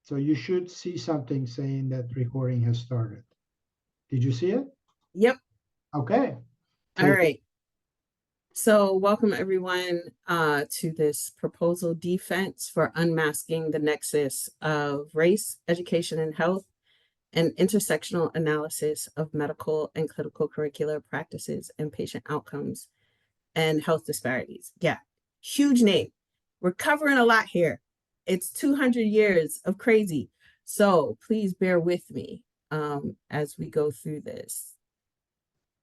So you should see something saying that recording has started. Did you see it? Yep. Okay. All Take it. right. So welcome everyone to this proposal defense for unmasking the nexus of race, education, and health, and intersectional analysis of medical and clinical curricular practices and patient outcomes and health disparities. Yeah, huge name. We're covering a lot here. It's 200 years of crazy. So please bear with me as we go through this.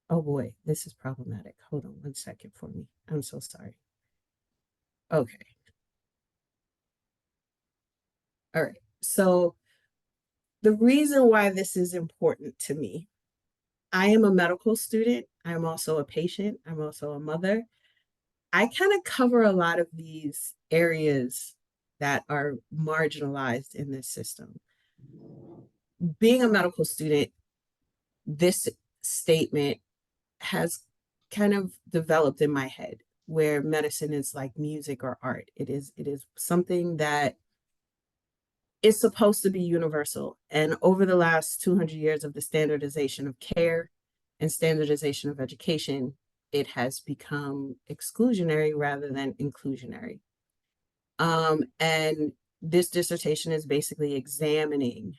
Oh boy, this is problematic. Hold on 1 second for me. I'm so sorry. Okay. All right. So the reason why this is important to me, I am a medical student. I'm also a patient. I'm also a mother. I kind of cover a lot of these areas that are marginalized in this system. Being a medical student, this statement has kind of developed in my head where medicine is like music or art. It is something that is supposed to be universal. And over the last 200 years of the standardization of care and standardization of education, it has become exclusionary rather than inclusionary. And this dissertation is basically examining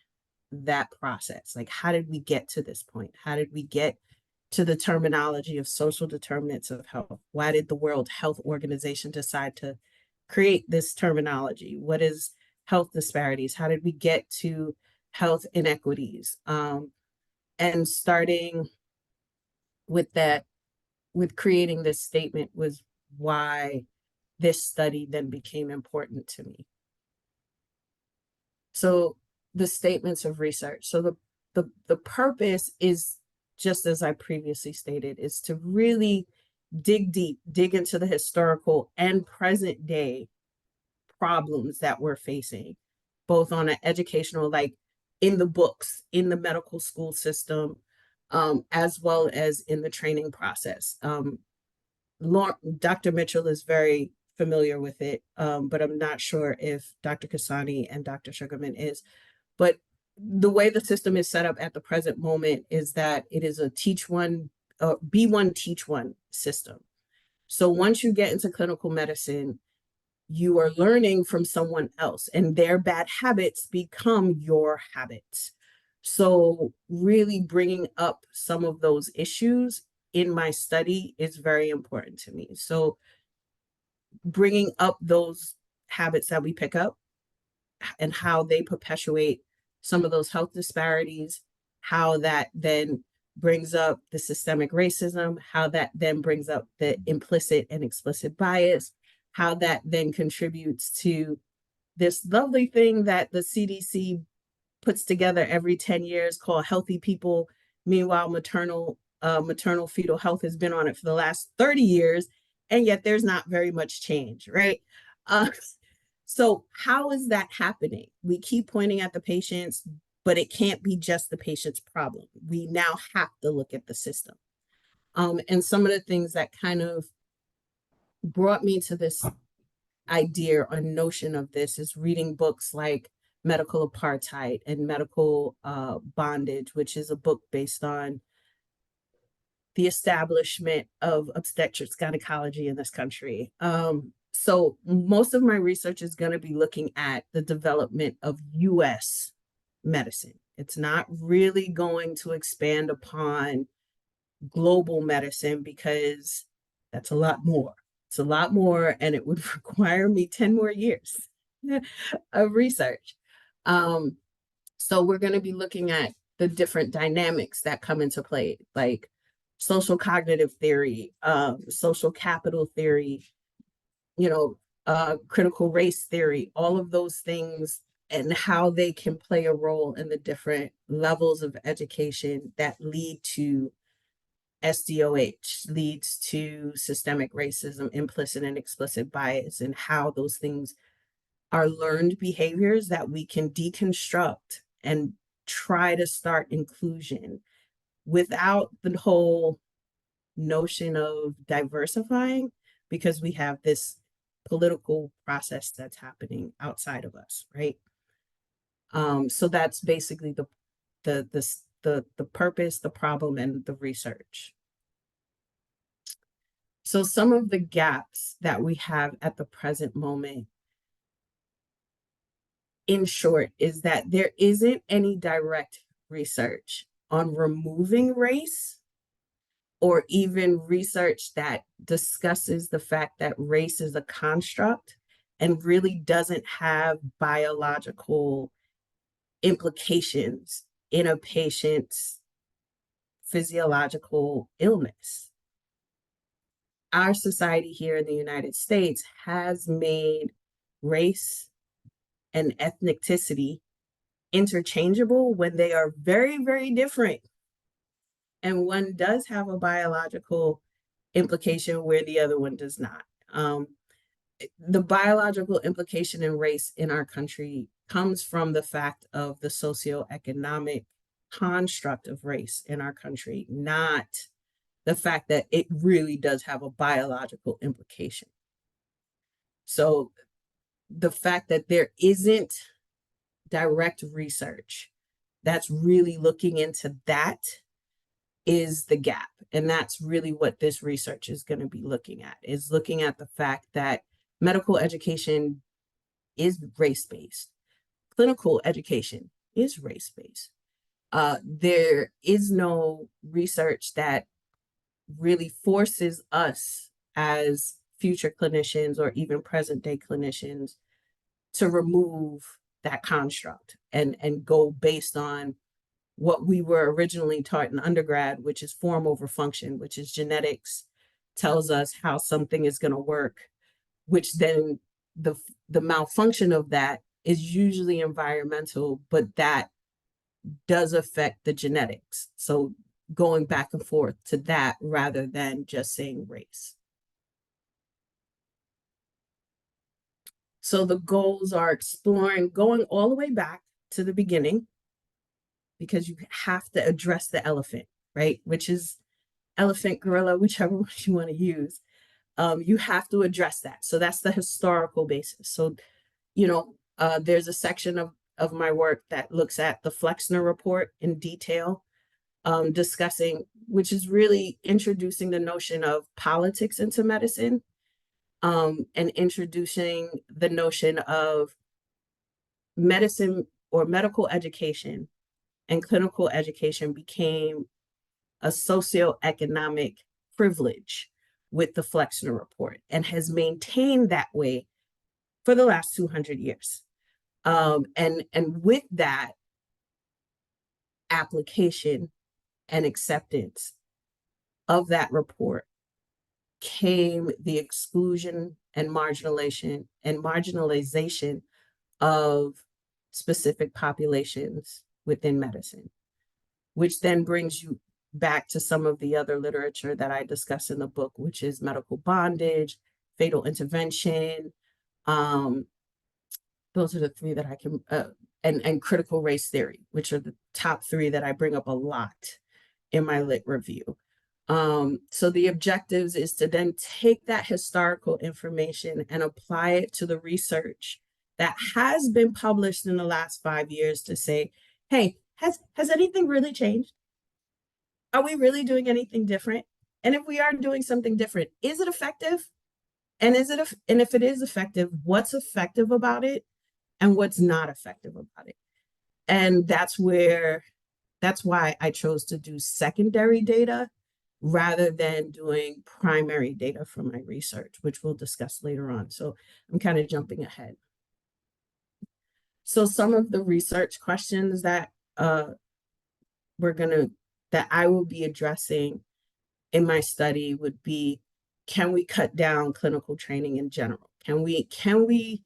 that process. Like, how did we get to this point? How did we get to the terminology of social determinants of health? Why did the World Health Organization decide to create this terminology? What is health disparities? How did we get to health inequities? And starting with that, with creating this statement was why this study then became important to me. So the statements of research. So the purpose is, just as I previously stated, is to really dig deep, dig into the historical and present day problems that we're facing, both on an educational, like in the books, in the medical school system, as well as in the training process. Dr. Mitchell is very familiar with it, but I'm not sure if Dr. Kasani and Dr. Sugarman is. But the way the system is set up at the present moment is that it is a teach one, be one, teach one system. So once you get into clinical medicine, you are learning from someone else, and their bad habits become your habits. So really bringing up some of those issues in my study is very important to me. So bringing up those habits that we pick up and how they perpetuate some of those health disparities, how that then brings up the systemic racism, how that then brings up the implicit and explicit bias, how that then contributes to this lovely thing that the CDC puts together every 10 years called Healthy People. Meanwhile, maternal fetal health has been on it for the last 30 years, and yet there's not very much change, right? Uh, so how is that happening? We keep pointing at the patients, but it can't be just the patient's problem. We now have to look at the system. And some of the things that kind of brought me to this idea or notion of this is reading books like Medical Apartheid and Medical Bondage, which is a book based on the establishment of obstetrics gynecology in this country. So most of my research is going to be looking at the development of US medicine. It's not really going to expand upon global medicine because that's a lot more. It's a lot more, and it would require me 10 more years of research. So we're going to be looking at the different dynamics that come into play, like social cognitive theory, social capital theory, critical race theory, all of those things, and how they can play a role in the different levels of education that lead to SDOH, leads to systemic racism, implicit and explicit bias, and how those things are learned behaviors that we can deconstruct and try to start inclusion without the whole notion of diversifying, because we have this political process that's happening outside of us, right? So that's basically the purpose, the problem, and the research. So some of the gaps that we have at the present moment, in short, is that there isn't any direct research on removing race, or even research that discusses the fact that race is a construct and really doesn't have biological implications in a patient's physiological illness. Our society here in the United States has made race and ethnicity interchangeable when they are very, very different. And one does have a biological implication where the other one does not. The biological implication in race in our country comes from the fact of the socioeconomic construct of race in our country, not the fact that it really does have a biological implication. So the fact that there isn't direct research that's really looking into that is the gap. And that's really what this research is going to be looking at, is looking at the fact that medical education is race-based. Clinical education is race-based. There is no research that really forces us as future clinicians or even present day clinicians to remove that construct and go based on what we were originally taught in undergrad, which is form over function, which is genetics tells us how something is going to work, which then the malfunction of that is usually environmental, but that does affect the genetics. So going back and forth to that rather than just saying race. So the goals are exploring, going all the way back to the beginning, because you have to address the elephant, right? Which is elephant, gorilla, whichever one you want to use. You have to address that. So that's the historical basis. So, there's a section of my work that looks at the Flexner report in detail, discussing, which is really introducing the notion of politics into medicine, and introducing the notion of medicine or medical education and clinical education became a socioeconomic privilege with the Flexner report and has maintained that way for the last 200 years. And with that application and acceptance of that report came the exclusion and marginalization of specific populations within medicine, which then brings you back to some of the other literature that I discuss in the book, which is medical bondage, fatal intervention. Those are the three that I can, and critical race theory, which are the top three that I bring up a lot in my lit review. So the objectives is to then take that historical information and apply it to the research that has been published in the last 5 years to say, hey, has anything really changed? Are we really doing anything different? And if we are doing something different, is it effective? And if it is effective, what's effective about it and what's not effective about it? And that's why I chose to do secondary data rather than doing primary data from my research, which we'll discuss later on. So I'm kind of jumping ahead. So some of the research questions that that I will be addressing in my study would be, can we cut down clinical training in general? Can we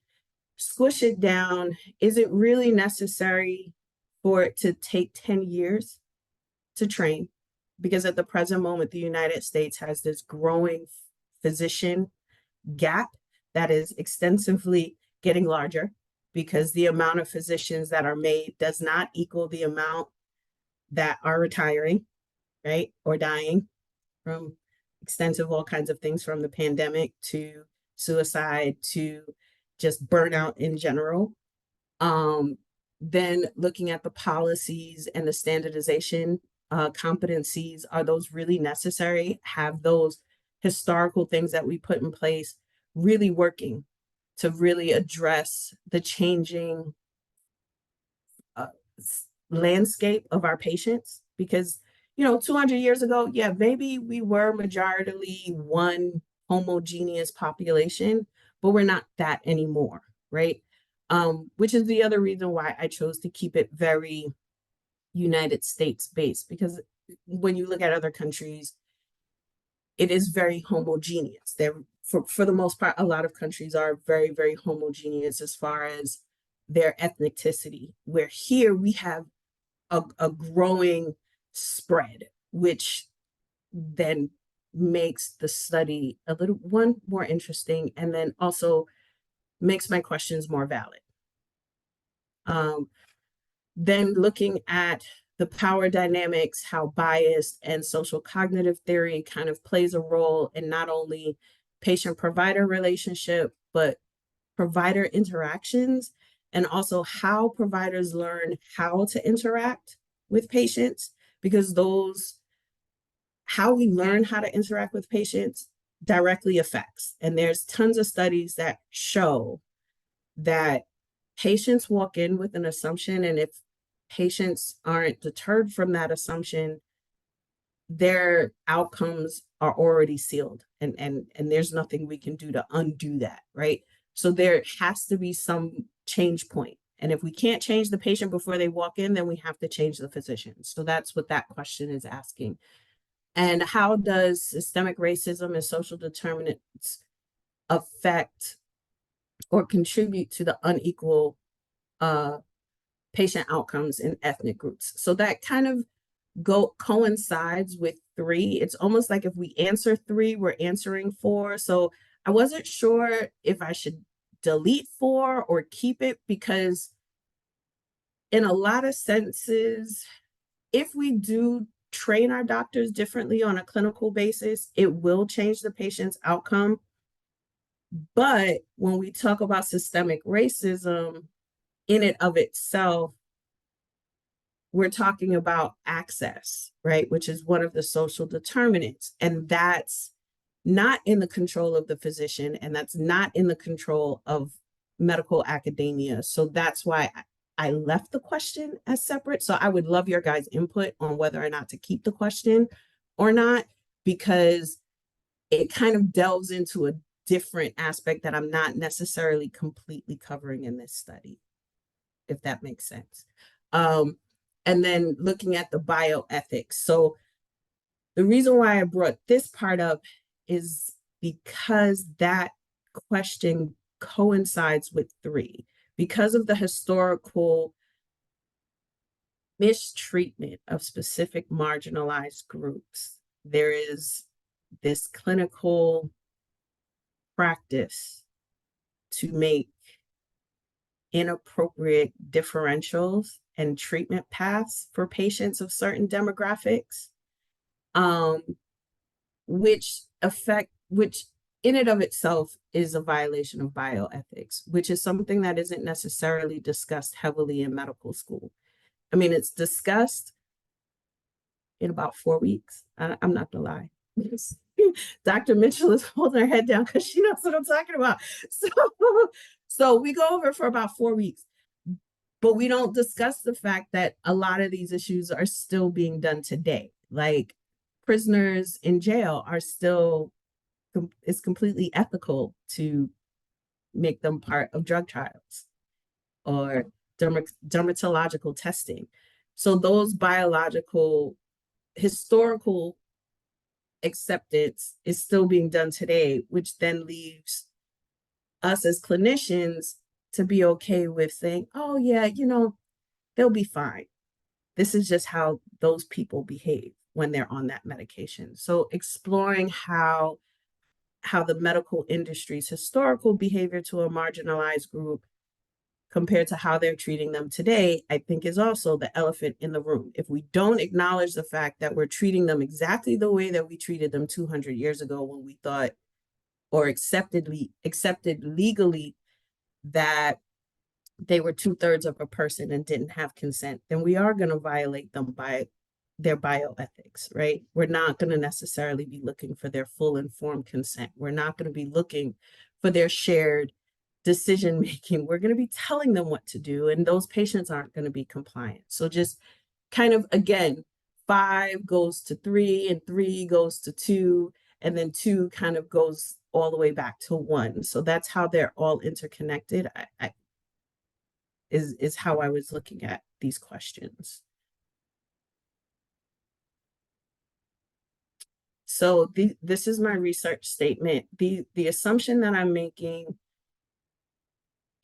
squish it down? Is it really necessary for it to take 10 years to train? Because at the present moment, the United States has this growing physician gap that is extensively getting larger, because the amount of physicians that are made does not equal the amount that are retiring, right, or dying from extensive all kinds of things, from the pandemic to suicide to just burnout in general. Then looking at the policies and the standardization competencies, are those really necessary? Have those historical things that we put in place really working to really address the changing uh, landscape of our patients? Because 200 years ago, yeah, maybe we were majority one homogeneous population, but we're not that anymore, right? Which is the other reason why I chose to keep it very United States based, because when you look at other countries, it is very homogeneous. They're, for the most part, a lot of countries are very, very homogeneous as far as their ethnicity, where here we have a growing spread, which then makes the study a little one more interesting, and then also makes my questions more valid. Then looking at the power dynamics, how bias and social cognitive theory kind of plays a role in not only patient-provider relationship, but provider interactions, and also how providers learn how to interact with patients, because how we learn how to interact with patients directly affects. And there's tons of studies that show that patients walk in with an assumption, and if patients aren't deterred from that assumption, their outcomes are already sealed, and there's nothing we can do to undo that, right? So there has to be some change point. And if we can't change the patient before they walk in, then we have to change the physician. So that's what that question is asking. And how does systemic racism and social determinants affect or contribute to the unequal patient outcomes in ethnic groups? So that kind of coincides with 3. It's almost like if we answer 3, we're answering 4. So I wasn't sure if I should delete 4 or keep it, because in a lot of senses, if we do train our doctors differently on a clinical basis, it will change the patient's outcome. But when we talk about systemic racism in and of itself, we're talking about access, right? Which is one of the social determinants. And that's not in the control of the physician, and that's not in the control of medical academia. So that's why I left the question as separate. So I would love your guys' input on whether or not to keep the question or not, because it kind of delves into a different aspect that I'm not necessarily completely covering in this study, if that makes sense. And then looking at the bioethics. So the reason why I brought this part up is because that question coincides with 3. Because of the historical mistreatment of specific marginalized groups, there is this clinical practice to make inappropriate differentials and treatment paths for patients of certain demographics, which in and of itself is a violation of bioethics, which is something that isn't necessarily discussed heavily in medical school. I mean, it's discussed in about 4 weeks. I'm not gonna lie. Dr. Mitchell is holding her head down because she knows what I'm talking about. So we go over for about 4 weeks, but we don't discuss the fact that a lot of these issues are still being done today. Like, prisoners in jail are still, it's completely ethical to make them part of drug trials or dermatological testing. So those biological, historical acceptance is still being done today, which then leaves us as clinicians to be okay with saying, oh yeah, they'll be fine. This is just how those people behave when they're on that medication. So exploring how the medical industry's historical behavior to a marginalized group compared to how they're treating them today, I think is also the elephant in the room. If we don't acknowledge the fact that we're treating them exactly the way that we treated them 200 years ago, when we thought or accepted legally that they were 2/3 of a person and didn't have consent, then we are going to violate them by their bioethics, right? We're not going to necessarily be looking for their full informed consent. We're not going to be looking for their shared decision making. We're going to be telling them what to do, and those patients aren't going to be compliant. So just kind of, again, 5 goes to 3 and 3 goes to 2, and then 2 kind of goes all the way back to 1. So that's how they're all interconnected. Is how I was looking at these questions. So this is my research statement. The assumption that I'm making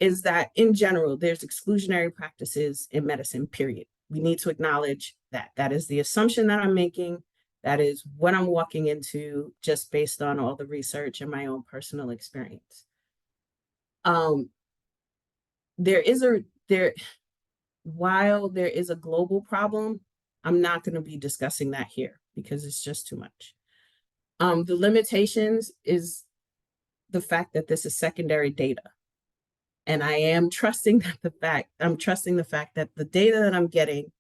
is that in general, there's exclusionary practices in medicine, period. We need to acknowledge that. That is the assumption that I'm making. That is what I'm walking into just based on all the research and my own personal experience. While there is a global problem, I'm not going to be discussing that here because it's just too much. The limitations is the fact that this is secondary data. And I am trusting that the fact that the data that I'm getting,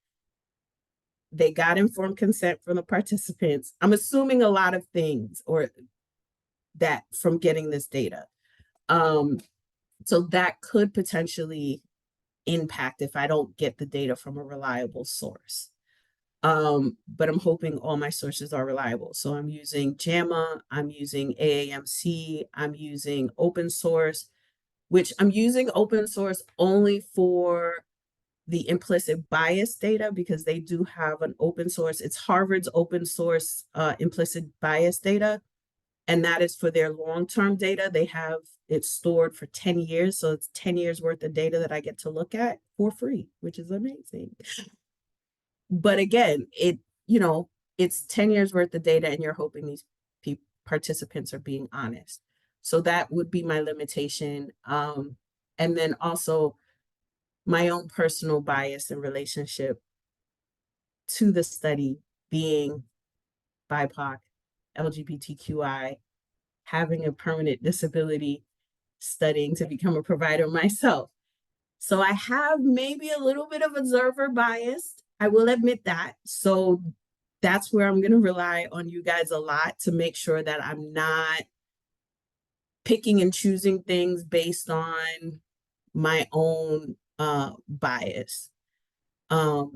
they got informed consent from the participants. I'm assuming a lot of things or that from getting this data. So that could potentially impact if I don't get the data from a reliable source. But I'm hoping all my sources are reliable. So I'm using JAMA, I'm using AAMC, I'm using open source, which I'm using open source only for the implicit bias data because they do have an open source. It's Harvard's open source implicit bias data. And that is for their long-term data. They have it stored for 10 years. So it's 10 years worth of data that I get to look at for free, which is amazing. But again, it's 10 years worth of data and you're hoping these participants are being honest. So that would be my limitation. And then also my own personal bias and relationship to the study being BIPOC, LGBTQI, having a permanent disability, studying to become a provider myself. So I have maybe a little bit of observer bias. I will admit that. So that's where I'm going to rely on you guys a lot to make sure that I'm not picking and choosing things based on my own bias. So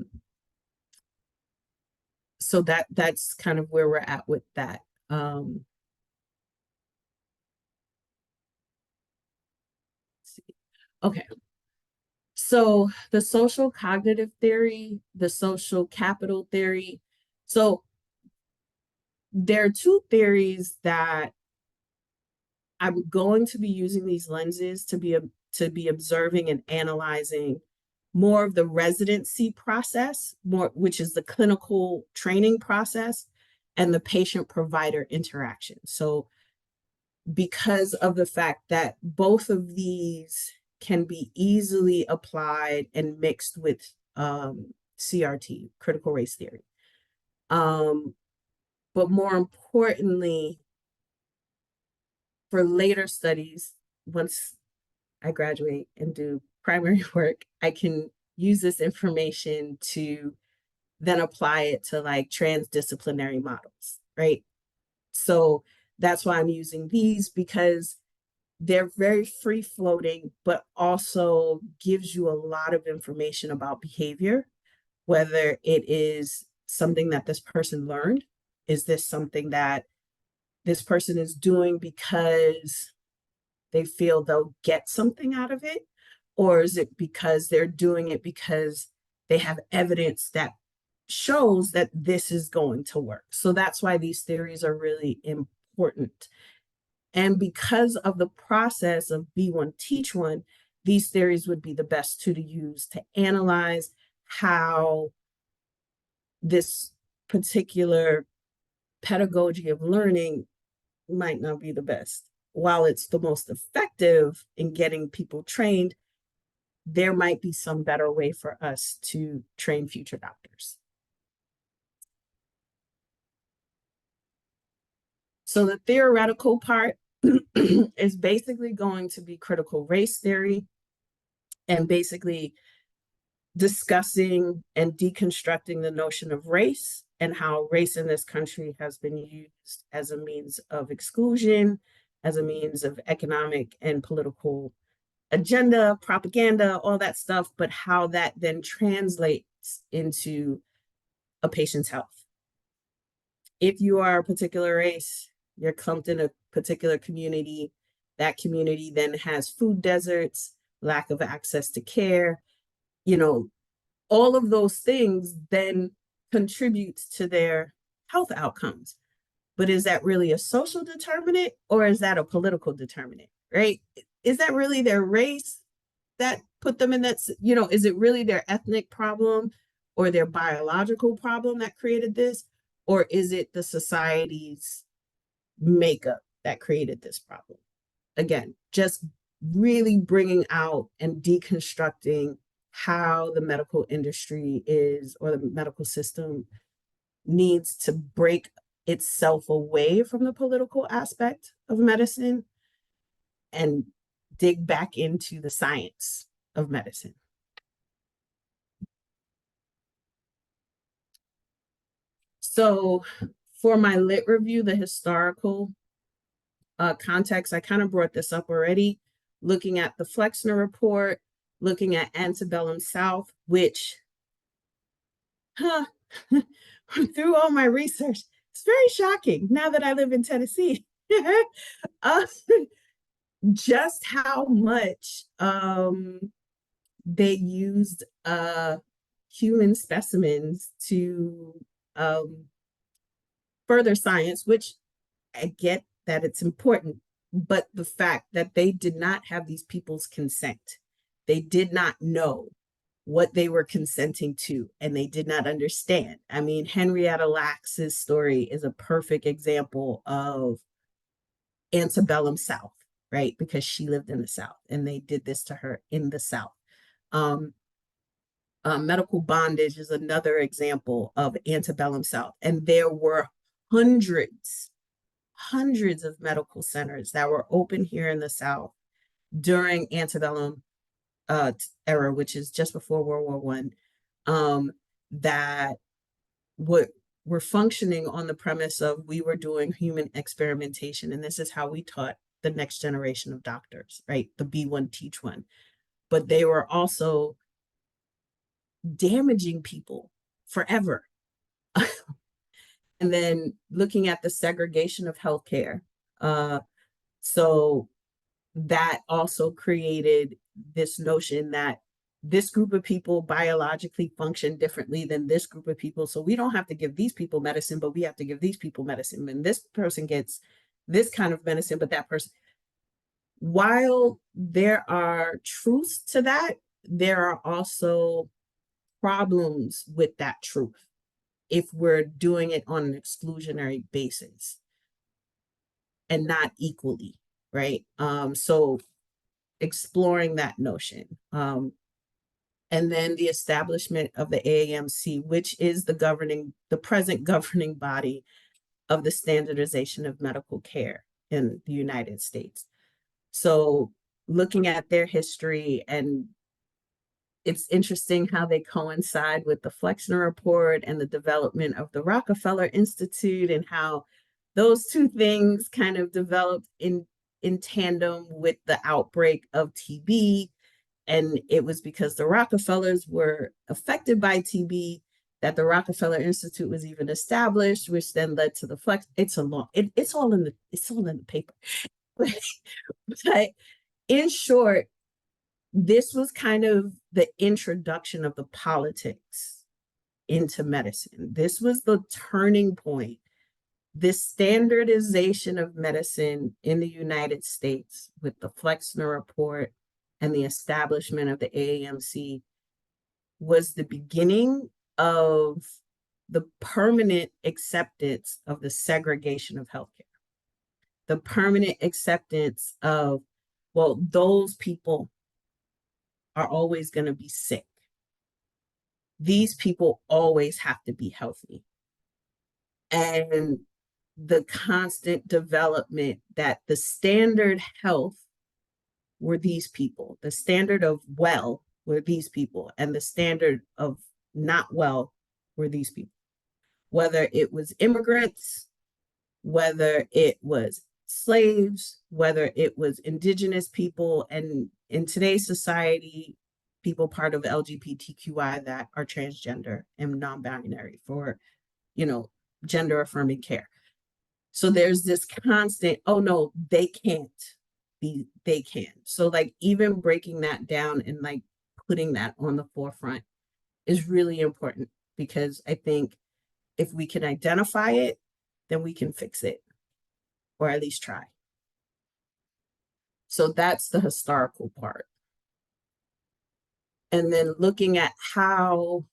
that's kind of where we're at with that. Okay. So the social cognitive theory, the social capital theory. So there are 2 theories that I'm going to be using these lenses to be observing and analyzing more of the residency process, which is the clinical training process, and the patient provider interaction. So because of the fact that both of these can be easily applied and mixed with CRT, critical race theory. But more importantly, for later studies, once I graduate and do primary work, I can use this information to then apply it to like transdisciplinary models, right? So that's why I'm using these because they're very free floating, but also gives you a lot of information about behavior, whether it is something that this person learned. Is this something that this person is doing because they feel they'll get something out of it? Or is it because they're doing it because they have evidence that shows that this is going to work? So that's why these theories are really important. And because of the process of Be One, Teach One, these theories would be the best to use to analyze how this particular pedagogy of learning might not be the best. While it's the most effective in getting people trained, there might be some better way for us to train future doctors. So the theoretical part is basically going to be critical race theory. and basically discussing and deconstructing the notion of race and how race in this country has been used as a means of exclusion, as a means of economic and political agenda, propaganda, all that stuff, but how that then translates into a patient's health. If you are a particular race, you're clumped in a particular community, that community then has food deserts, lack of access to care, all of those things then contributes to their health outcomes. But is that really a social determinant or is that a political determinant, right? Is that really their race that put them in that, is it really their ethnic problem or their biological problem that created this? Or is it the society's makeup that created this problem? Again, just really bringing out and deconstructing how the medical industry is, or the medical system needs to break itself away from the political aspect of medicine and dig back into the science of medicine. So for my lit review, the historical context, I kind of brought this up already, looking at the Flexner report, looking at antebellum South, which through all my research, it's very shocking now that I live in Tennessee. Just how much they used human specimens to further science, which I get that it's important, but the fact that they did not have these people's consent, they did not know what they were consenting to, and they did not understand. I mean, Henrietta Lacks's story is a perfect example of antebellum South, right? Because she lived in the South and they did this to her in the South. Medical bondage is another example of antebellum South. And there were hundreds of medical centers that were open here in the South during antebellum era, which is just before World War I, that were functioning on the premise of we were doing human experimentation, and this is how we taught the next generation of doctors, right? The be one, teach one. But they were also damaging people forever. And then looking at the segregation of healthcare. So that also created this notion that this group of people biologically function differently than this group of people. So we don't have to give these people medicine, but we have to give these people medicine. And this person gets this kind of medicine, but that person. While there are truths to that, there are also problems with that truth if we're doing it on an exclusionary basis and not equally, right? So exploring that notion. And then the establishment of the AAMC, which is the present governing body of the standardization of medical care in the United States. So looking at their history, and it's interesting how they coincide with the Flexner report and the development of the Rockefeller Institute, and how those two things kind of developed in tandem with the outbreak of TB. And it was because the Rockefellers were affected by TB that the Rockefeller Institute was even established, which then led to the Flex. It's all in the paper. But in short, this was kind of the introduction of the politics into medicine. This was the turning point. This standardization of medicine in the United States with the Flexner report and the establishment of the AAMC was the beginning of the permanent acceptance of the segregation of healthcare. The permanent acceptance of, well, those people are always going to be sick. These people always have to be healthy. And the constant development that the standard health were these people. The standard of well were these people, and the standard of not well were these people. Whether it was immigrants, whether it was slaves, whether it was indigenous people, and in today's society, people part of LGBTQI that are transgender and non-binary for, gender affirming care. So there's this constant, oh no, they can't be, they can. So like even breaking that down and like putting that on the forefront is really important, because I think if we can identify it, then we can fix it, or at least try. So that's the historical part. And then looking at how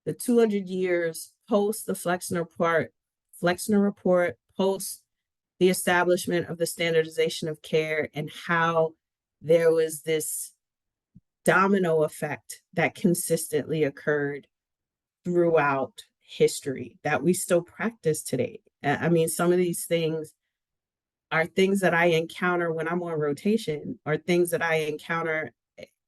the 200 years post the Flexner report, post the establishment of the standardization of care, and how there was this domino effect that consistently occurred throughout history that we still practice today. I mean, some of these things are things that I encounter when I'm on rotation, or things that I encounter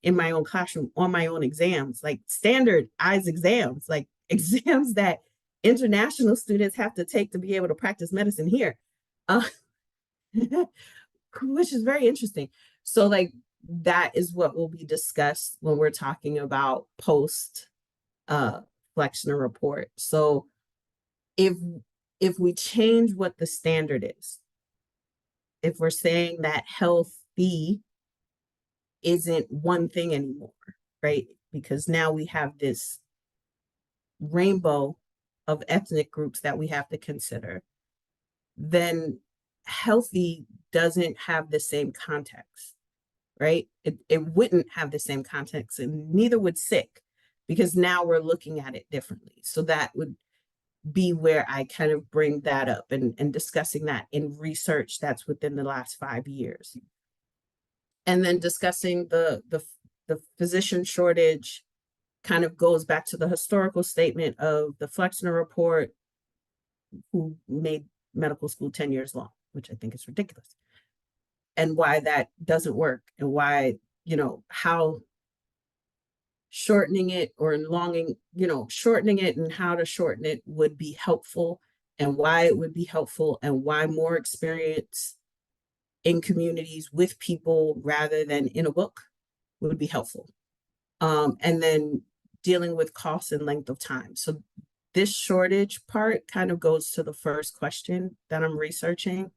in my own classroom on my own exams, like standardized exams, like exams that international students have to take to be able to practice medicine here, which is very interesting. So like that is what will be discussed when we're talking about post Flexner report. So if we change what the standard is, if we're saying that healthy isn't one thing anymore, right? Because now we have this rainbow of ethnic groups that we have to consider, then healthy doesn't have the same context, right? It wouldn't have the same context, and neither would sick, because now we're looking at it differently. So that would be where I kind of bring that up and discussing that in research that's within the last 5 years. And then discussing the physician shortage kind of goes back to the historical statement of the Flexner report, who made medical school 10 years long, which I think is ridiculous, and why that doesn't work, and why, how shortening it or shortening it and how to shorten it would be helpful, and why it would be helpful, and why more experience in communities with people rather than in a book would be helpful. And then dealing with cost and length of time. So this shortage part kind of goes to the first question that I'm researching.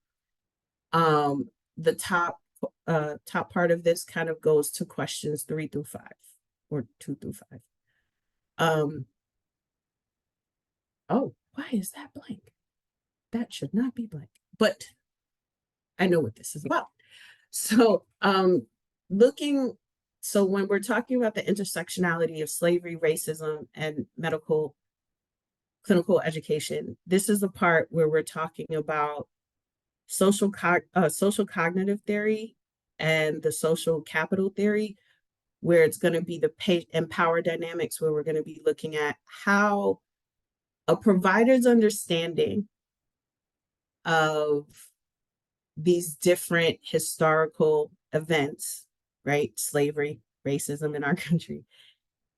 The top part of this kind of goes to questions 3 through 5, or 2 through 5. Oh, why is that blank? That should not be blank, but I know what this is about. So so when we're talking about the intersectionality of slavery, racism, and clinical education, this is the part where we're talking about social cognitive theory and the social capital theory, where it's going to be the and power dynamics, where we're going to be looking at how a provider's understanding of these different historical events, right? Slavery, racism in our country,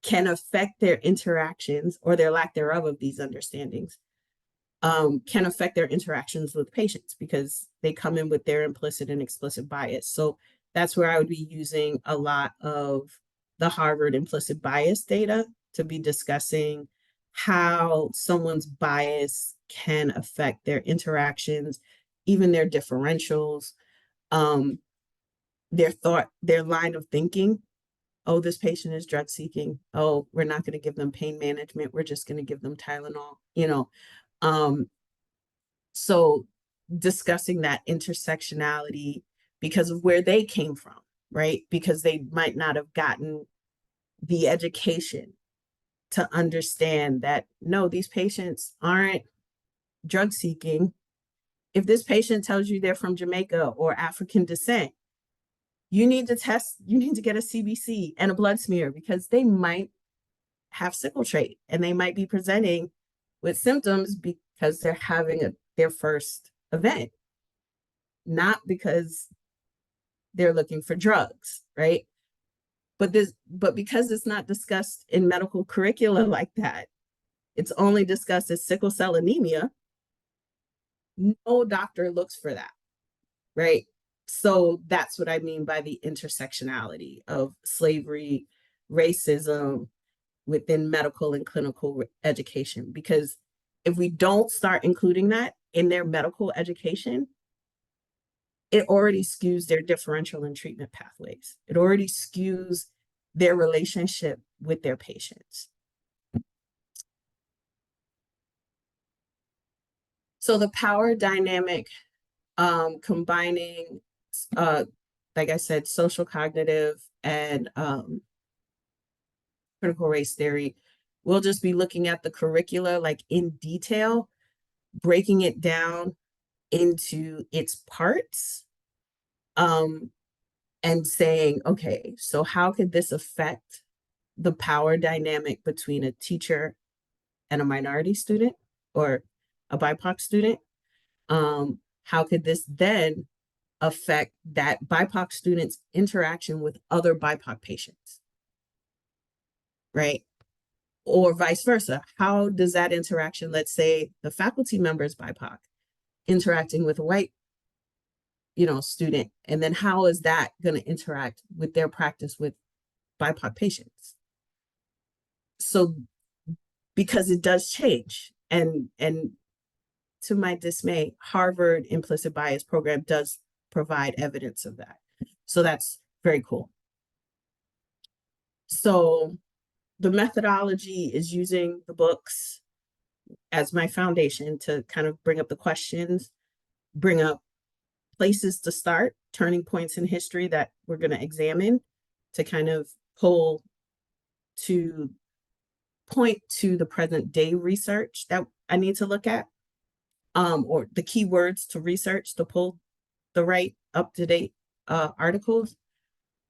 can affect their interactions, or their lack thereof of these understandings, can affect their interactions with patients, because they come in with their implicit and explicit bias. So that's where I would be using a lot of the Harvard implicit bias data to be discussing how someone's bias can affect their interactions, even their differentials, their thought, their line of thinking. Oh, this patient is drug seeking. Oh, we're not going to give them pain management. We're just going to give them Tylenol, So discussing that intersectionality because of where they came from, right? Because they might not have gotten the education to understand that, no, these patients aren't drug seeking. If this patient tells you they're from Jamaica or African descent, you need to get a CBC and a blood smear, because they might have sickle trait and they might be presenting with symptoms because they're having their first event, not because they're looking for drugs, right? But because it's not discussed in medical curricula like that, it's only discussed as sickle cell anemia, no doctor looks for that, right? So that's what I mean by the intersectionality of slavery, racism within medical and clinical education. Because if we don't start including that in their medical education, it already skews their differential and treatment pathways. It already skews their relationship with their patients. So the power dynamic, combining, like I said, social cognitive and critical race theory, we'll just be looking at the curricula like in detail, breaking it down into its parts, and saying, okay, so how could this affect the power dynamic between a teacher and a minority student or a BIPOC student? How could this then affect that BIPOC student's interaction with other BIPOC patients, right? Or vice versa. How does that interaction, let's say the faculty member is BIPOC, interacting with a white, student, and then how is that going to interact with their practice with BIPOC patients? So, because it does change, and to my dismay, Harvard implicit bias program does provide evidence of that. So that's very cool. So the methodology is using the books as my foundation to kind of bring up the questions, bring up places to start, turning points in history that we're going to examine to kind of pull to point to the present day research that I need to look at, or the keywords to research to pull the right up-to-date articles,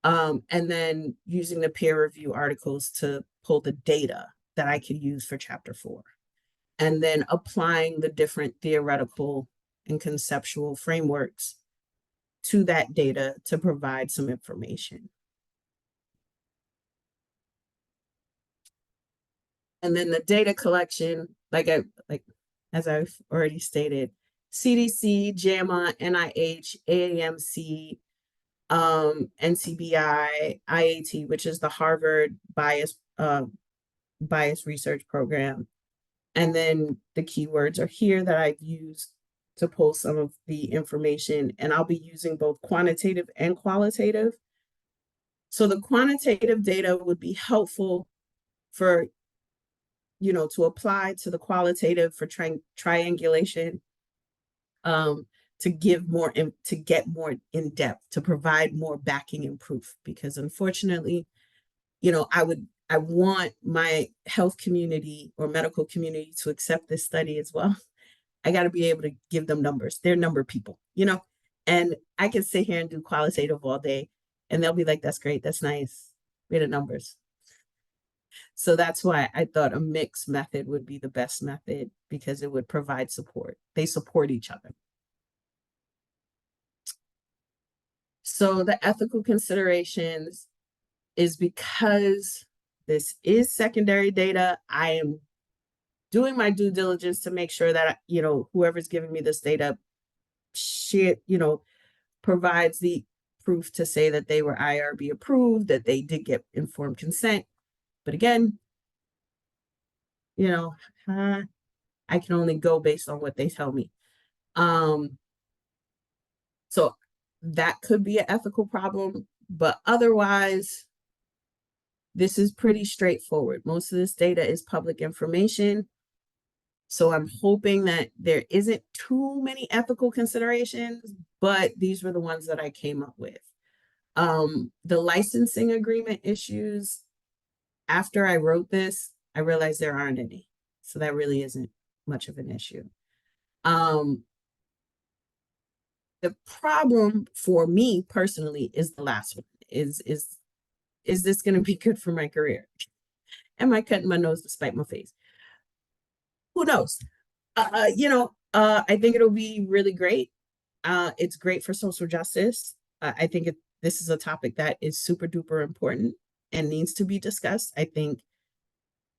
and then using the peer review articles to pull the data that I could use for chapter 4, and then applying the different theoretical and conceptual frameworks to that data to provide some information. And then the data collection, as I've already stated, CDC, JAMA, NIH, AAMC, NCBI, IAT, which is the Harvard bias research program. And then the keywords are here that I've used to pull some of the information, and I'll be using both quantitative and qualitative. So the quantitative data would be helpful for, to apply to the qualitative for triangulation, to give more, to get more in depth, to provide more backing and proof, because unfortunately, I want my health community or medical community to accept this study as well. I got to be able to give them numbers. They're number people, and I can sit here and do qualitative all day and they'll be like, that's great. That's nice. We the numbers. So that's why I thought a mixed method would be the best method, because it would provide support. They support each other. So the ethical considerations is because this is secondary data. I am doing my due diligence to make sure that, whoever's giving me this data, provides the proof to say that they were IRB approved, that they did get informed consent. But again, I can only go based on what they tell me. So that could be an ethical problem, but otherwise, this is pretty straightforward. Most of this data is public information. So I'm hoping that there isn't too many ethical considerations, but these were the ones that I came up with. The licensing agreement issues, after I wrote this, I realized there aren't any. So that really isn't much of an issue. The problem for me personally is the last one. Is this going to be good for my career? Am I cutting my nose to spite my face? Who knows? I think it'll be really great. It's great for social justice. I think this is a topic that is super duper important and needs to be discussed. I think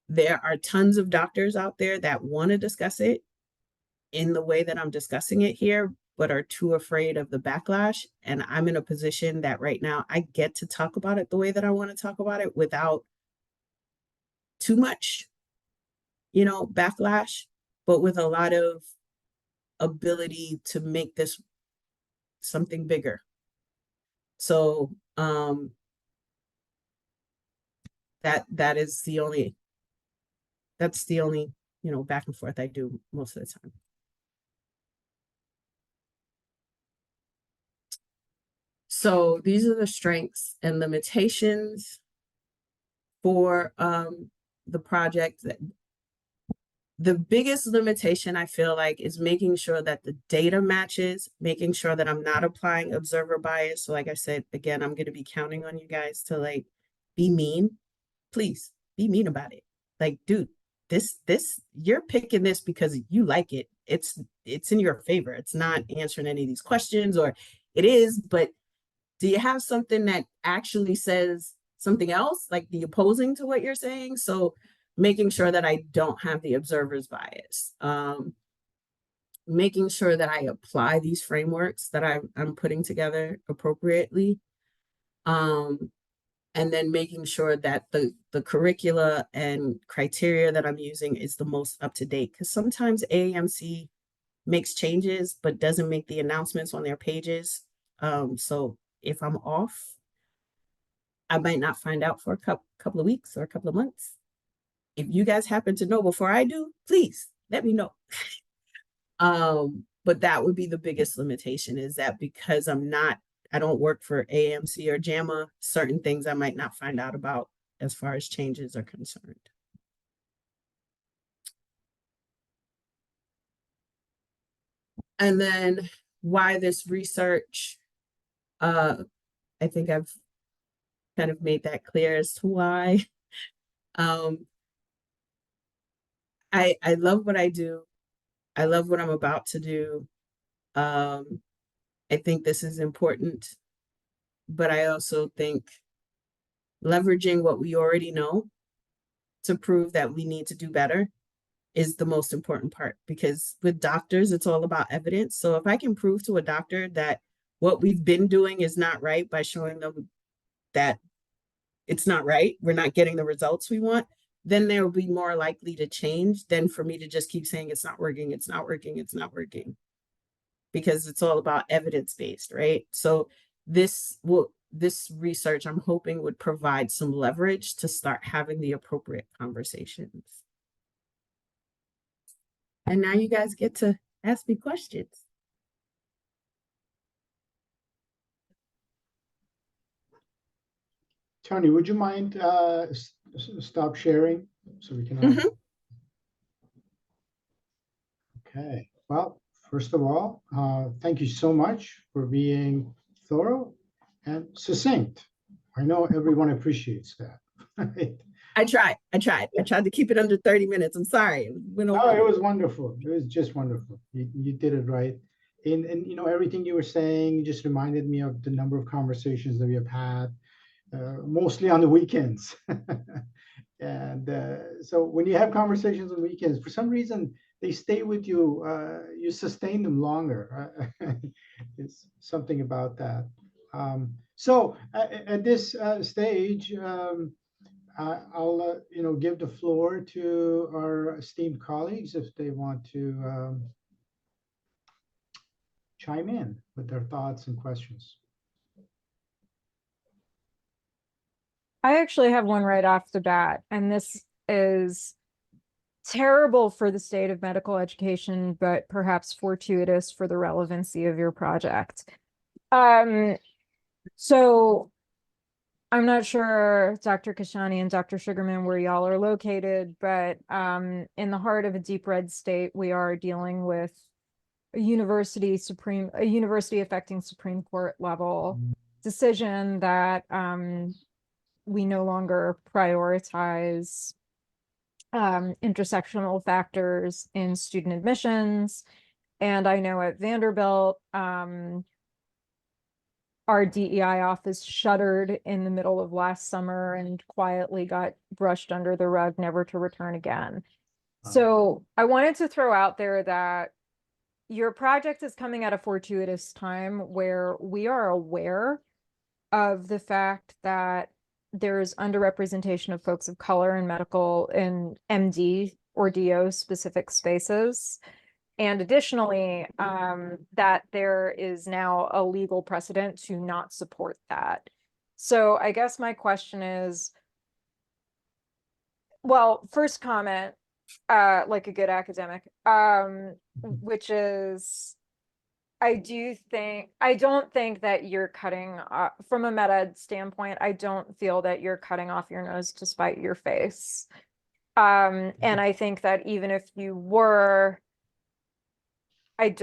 there are tons of doctors out there that want to discuss it in the way that I'm discussing it here, but are too afraid of the backlash. And I'm in a position that right now I get to talk about it the way that I want to talk about it without too much, backlash, but with a lot of ability to make this something bigger. So that's the only back and forth I do most of the time. So these are the strengths and limitations for the project. The biggest limitation I feel like is making sure that the data matches, making sure that I'm not applying observer bias. So like I said, again, I'm going to be counting on you guys to like be mean. Please be mean about it. Like, dude, this you're picking this because you like it. It's in your favor. It's not answering any of these questions, or it is, but do you have something that actually says something else, like the opposing to what you're saying? So making sure that I don't have the observer's bias, making sure that I apply these frameworks that I'm putting together appropriately, and then making sure that the curricula and criteria that I'm using is the most up to date. Because sometimes AAMC makes changes but doesn't make the announcements on their pages. So if I'm off, I might not find out for a couple of weeks or a couple of months. If you guys happen to know before I do, please let me know. But that would be the biggest limitation, is that because I don't work for AMC or JAMA, certain things I might not find out about as far as changes are concerned. And then why this research, I think I've kind of made that clear as to why. I love what I do. I love what I'm about to do. I think this is important, but I also think leveraging what we already know to prove that we need to do better is the most important part, because with doctors, it's all about evidence. So if I can prove to a doctor that what we've been doing is not right by showing them that it's not right, we're not getting the results we want, then they'll be more likely to change than for me to just keep saying it's not working, it's not working, it's not working. Because it's all about evidence-based, right? So this research, I'm hoping, would provide some leverage to start having the appropriate conversations. And now you guys get to ask me questions. Toni, would you mind stop sharing so we can have... Okay. Well, first of all, thank you so much for being thorough and succinct. I know everyone appreciates that. I tried to keep it under 30 minutes. I'm sorry. No, it was wonderful. It was just wonderful. You did it right. And everything you were saying just reminded me of the number of conversations that we have had, mostly on the weekends. And so when you have conversations on weekends, for some reason, they stay with you. You sustain them longer. It's something about that. So at this stage, I'll give the floor to our esteemed colleagues if they want to chime in with their thoughts and questions. I actually have one right off the bat, and this is terrible for the state of medical education, but perhaps fortuitous for the relevancy of your project. So I'm not sure, Dr. Kashani and Dr. Sugarman, where y'all are located, but in the heart of a deep red state, we are dealing with a university affecting Supreme Court level decision that we no longer prioritize intersectional factors in student admissions. And I know at Vanderbilt, our DEI office shuttered in the middle of last summer and quietly got brushed under the rug, never to return again. Wow. So I wanted to throw out there that your project is coming at a fortuitous time where we are aware of the fact that there's underrepresentation of folks of color in medical and MD or DO specific spaces. And additionally, that there is now a legal precedent to not support that. So I guess my question is, well, first comment, like a good academic, which is, I don't think that you're cutting, from a meta standpoint, I don't feel that you're cutting off your nose to spite your face. And I think that even if you were, I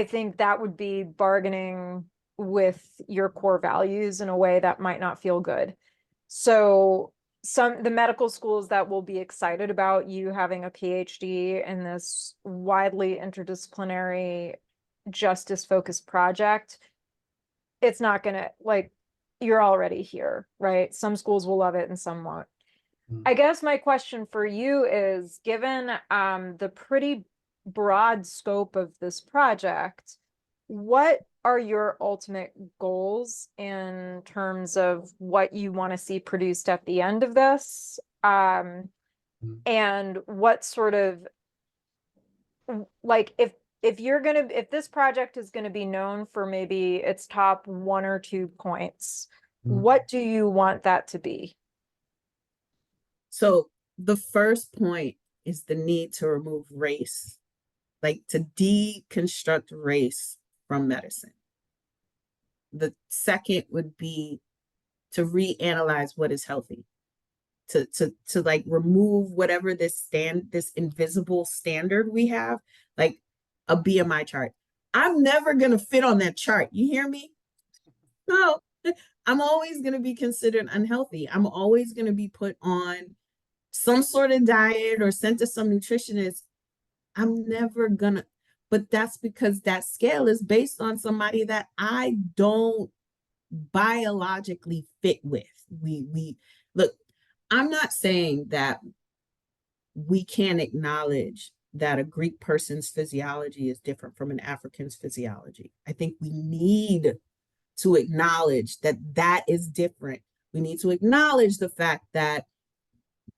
think that would be bargaining with your core values in a way that might not feel good. So the medical schools that will be excited about you having a PhD in this widely interdisciplinary justice focused project, it's not gonna, like, you're already here, right? Some schools will love it and some won't. I guess my question for you is, given the pretty broad scope of this project, what are your ultimate goals in terms of what you want to see produced at the end of this? And what sort of, like, if this project is going to be known for maybe its top 1 or 2 points, what do you want that to be? So the first point is the need to remove race, like to deconstruct race from medicine. The second would be to reanalyze what is healthy, to like remove whatever this invisible standard we have, like a BMI chart. I'm never gonna fit on that chart. You hear me? No, I'm always gonna be considered unhealthy. I'm always gonna be put on some sort of diet or sent to some nutritionist. I'm never gonna, but that's because that scale is based on somebody that I don't biologically fit with. We look, I'm not saying that we can't acknowledge that a Greek person's physiology is different from an African's physiology. I think we need to acknowledge that that is different. We need to acknowledge the fact that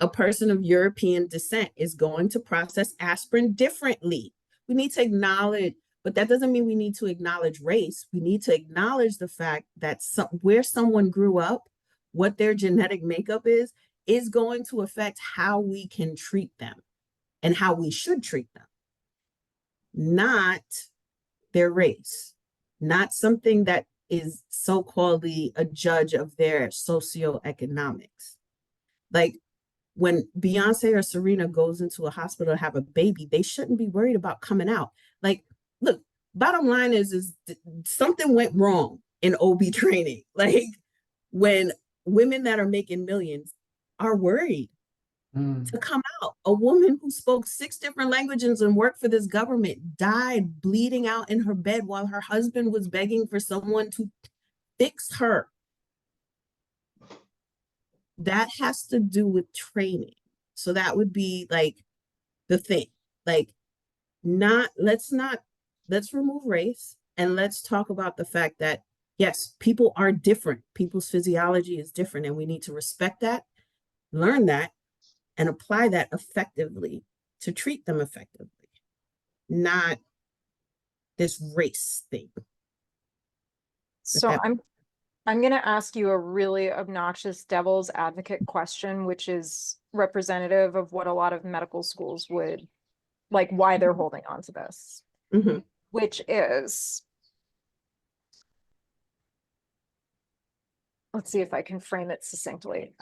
a person of European descent is going to process aspirin differently. We need to acknowledge, but that doesn't mean we need to acknowledge race. We need to acknowledge the fact that where someone grew up, what their genetic makeup is going to affect how we can treat them and how we should treat them. Not their race, not something that is so-called a judge of their socioeconomics. Like, when Beyonce or Serena goes into a hospital to have a baby, they shouldn't be worried about coming out. Like, look, bottom line is something went wrong in OB training. Like, when women that are making millions are worried to come out. A woman who spoke 6 different languages and worked for this government died bleeding out in her bed while her husband was begging for someone to fix her. That has to do with training. So that would be like the thing. Like, let's remove race and let's talk about the fact that, yes, people are different. People's physiology is different, and we need to respect that, learn that, and apply that effectively to treat them effectively, not this race thing. So I'm going to ask you a really obnoxious devil's advocate question, which is representative of what a lot of medical schools would, like, why they're holding on to this, which is, let's see if I can frame it succinctly.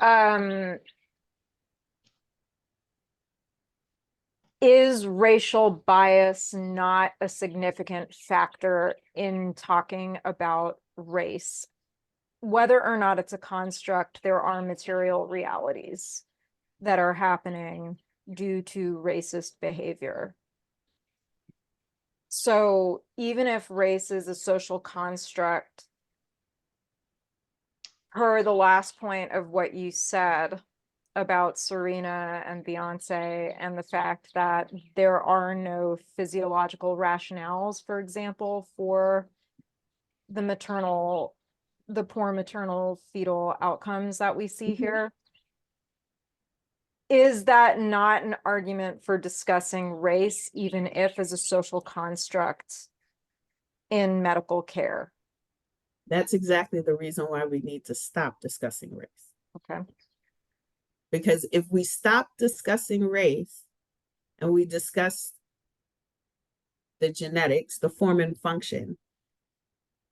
Is racial bias not a significant factor in talking about race? Whether or not it's a construct, there are material realities that are happening due to racist behavior. So even if race is a social construct, per the last point of what you said about Serena and Beyonce and the fact that there are no physiological rationales, for example, for the poor maternal fetal outcomes that we see here, is that not an argument for discussing race, even if as a social construct in medical care? That's exactly the reason why we need to stop discussing race. Okay. Because if we stop discussing race and we discuss the genetics, the form and function,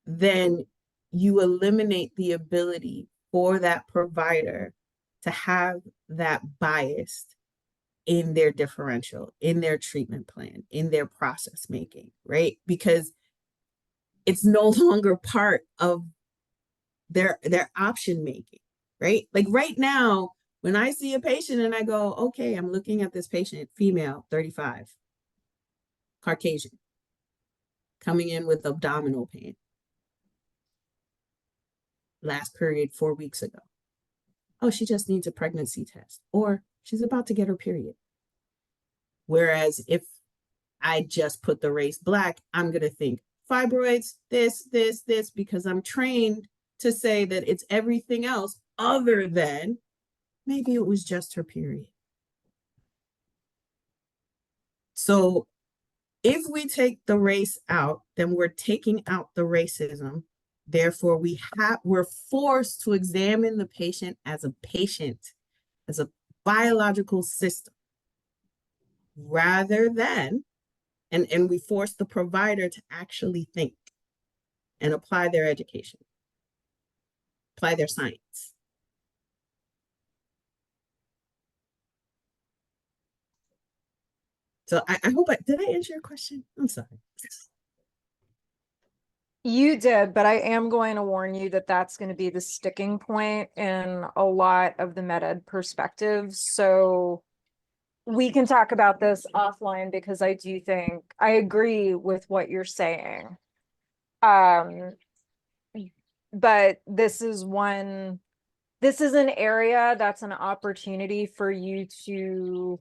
then you eliminate the ability for that provider to have that bias in their differential, in their treatment plan, in their process making, right? Because it's no longer part of their option making, right? Like right now, when I see a patient and I go, okay, I'm looking at this patient, female, 35, Caucasian, coming in with abdominal pain. Last period 4 weeks ago. Oh, she just needs a pregnancy test, or she's about to get her period. Whereas if I just put the race Black, I'm going to think fibroids, this, because I'm trained to say that it's everything else other than maybe it was just her period. So if we take the race out, then we're taking out the racism. Therefore, we're forced to examine the patient, as a biological system, rather than, and we force the provider to actually think and apply their education, apply their science. So I hope did I answer your question? I'm sorry. You did, but I am going to warn you that that's going to be the sticking point in a lot of the med ed perspectives. So we can talk about this offline, because I do think I agree with what you're saying. But this is an area that's an opportunity for you to,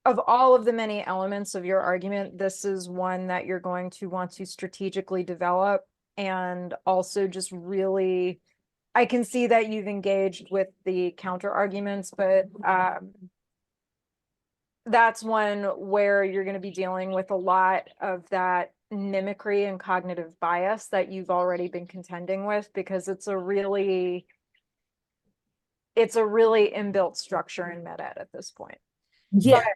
of all of the many elements of your argument, this is one that you're going to want to strategically develop, and also just really, I can see that you've engaged with the counter arguments, but that's one where you're going to be dealing with a lot of that mimicry and cognitive bias that you've already been contending with, because it's a really inbuilt structure in med ed at this point. Yeah. But,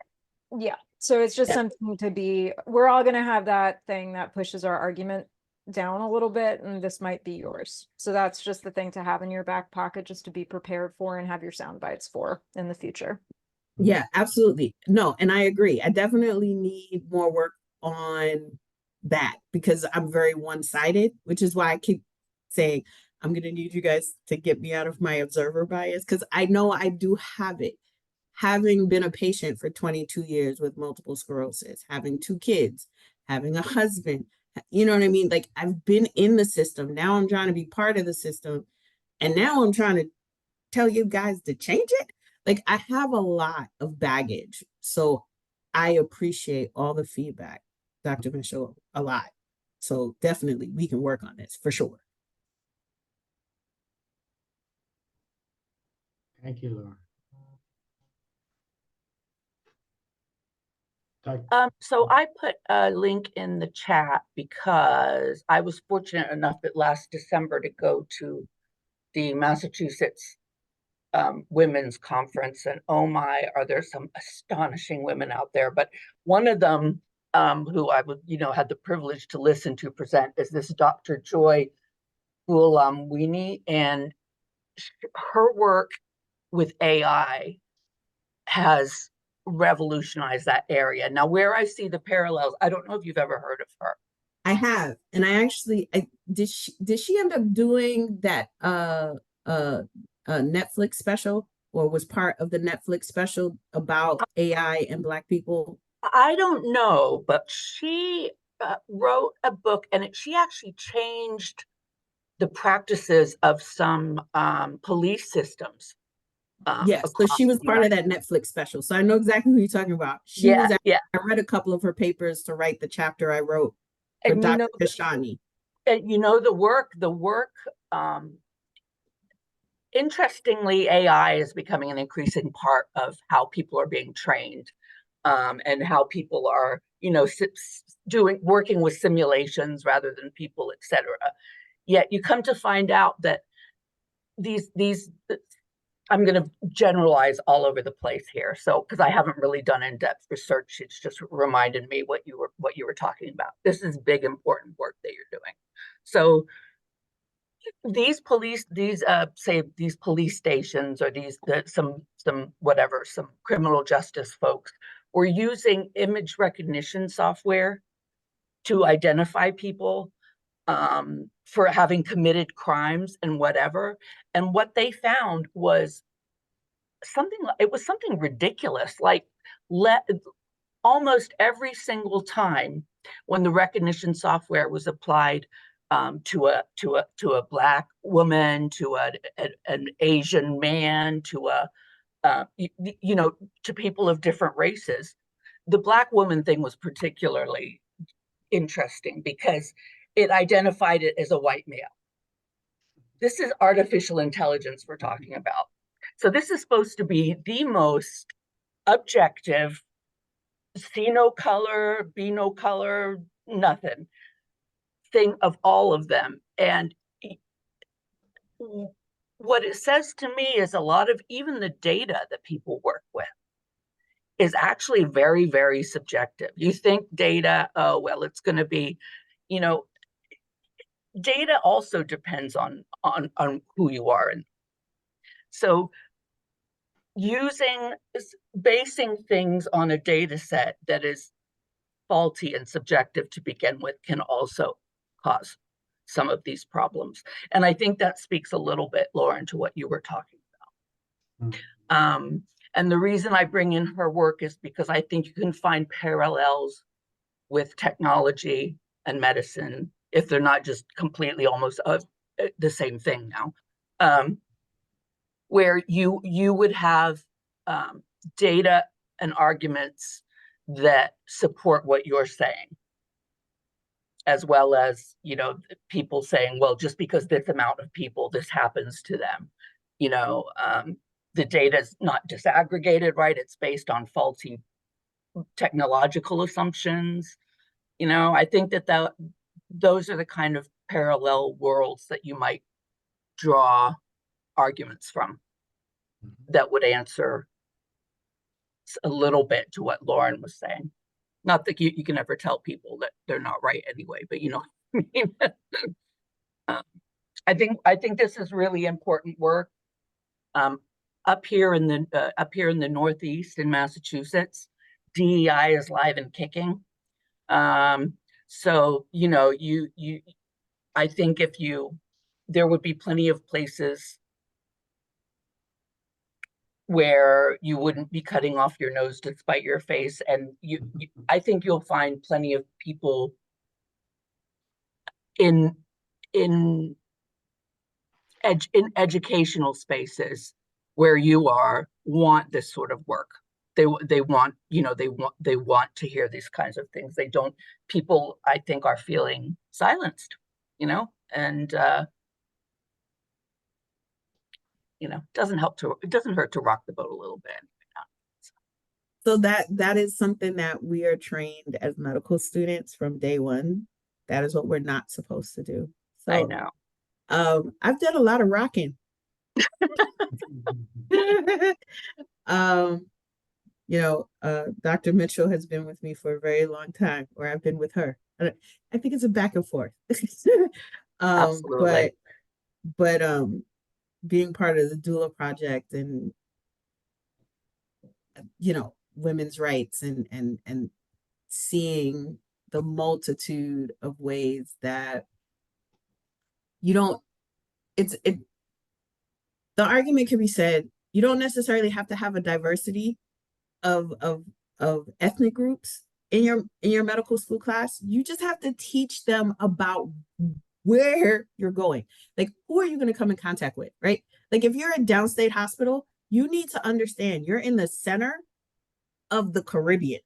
yeah. So it's just something to be, we're all going to have that thing that pushes our argument down a little bit, and this might be yours. So that's just the thing to have in your back pocket, just to be prepared for and have your sound bites for in the future. Yeah, absolutely. No, and I agree. I definitely need more work on that, because I'm very one-sided, which is why I keep saying I'm going to need you guys to get me out of my observer bias, because I know I do have it. Having been a patient for 22 years with multiple sclerosis, having 2 kids, having a husband, you know what I mean? Like, I've been in the system. Now I'm trying to be part of the system. And now I'm trying to tell you guys to change it. Like, I have a lot of baggage. So I appreciate all the feedback, Dr. Mitchell, a lot. So definitely we can work on this for sure. Thank you, Laura. So I put a link in the chat because I was fortunate enough that last December to go to the Massachusetts Women's Conference, and oh my, are there some astonishing women out there. But one of them who I would, had the privilege to listen to present is this Dr. Joy Buolamwini, and her work with AI has revolutionized that area. Now, where I see the parallels, I don't know if you've ever heard of her. I have, and I actually did she end up doing that Netflix special, or was part of the Netflix special about AI and Black people? I don't know, but she wrote a book, and she actually changed the practices of some police systems Yes, so across she was the part of United. that Netflix special. So I know exactly who you're talking about. She Yeah, was at, yeah. I read a couple of her papers to write the chapter I wrote for And Dr. Kashani. the work, um, interestingly, AI is becoming an increasing part of how people are being trained, and how people are, working with simulations rather than people, etc. Yet you come to find out that these I'm going to generalize all over the place here. So, because I haven't really done in-depth research, it's just reminded me what you were talking about. This is big, important work that you're doing. So these police stations, or some criminal justice folks were using image recognition software to identify people for having committed crimes and whatever. And what they found was something ridiculous. Like, almost every single time when the recognition software was applied to a Black woman, to an Asian man, to to people of different races, the Black woman thing was particularly interesting because it identified it as a white male. This is artificial intelligence we're talking about. So this is supposed to be the most objective, see no color, be no color, nothing thing of all of them. And what it says to me is a lot of even the data that people work with is actually very, very subjective. You think data, oh, well, it's going to be, data also depends on who you are. And so basing things on a data set that is faulty and subjective to begin with can also cause some of these problems. And I think that speaks a little bit, Lauren, to what you were talking about. And the reason I bring in her work is because I think you can find parallels with technology and medicine, if they're not just completely almost the same thing now, where you would have data and arguments that support what you're saying, as well as, people saying, well, just because this amount of people, this happens to them. The data is not disaggregated, right? It's based on faulty technological assumptions. I think that those are the kind of parallel worlds that you might draw arguments from that would answer a little bit to what Lauren was saying. Not that you can ever tell people that they're not right anyway, but I think this is really important work. Up here in the Northeast in Massachusetts, DEI is live and kicking. So I think there would be plenty of places where you wouldn't be cutting off your nose to spite your face, and I think you'll find plenty of people in educational spaces where you want this sort of work. They want to hear these kinds of things. People, I think, are feeling silenced, and it doesn't hurt to rock the boat a little bit. So that is something that we are trained as medical students from day one. That is what we're not supposed to do. So I know. I've done a lot of rocking. Dr. Mitchell has been with me for a very long time, or I've been with her. I think it's a back and forth. Absolutely. But being part of the doula project and women's rights and seeing the multitude of ways that the argument can be said, you don't necessarily have to have a diversity of ethnic groups in your medical school class, you just have to teach them about where you're going. Like, who are you going to come in contact with, right? Like, if you're at downstate hospital, you need to understand you're in the center of the Caribbean,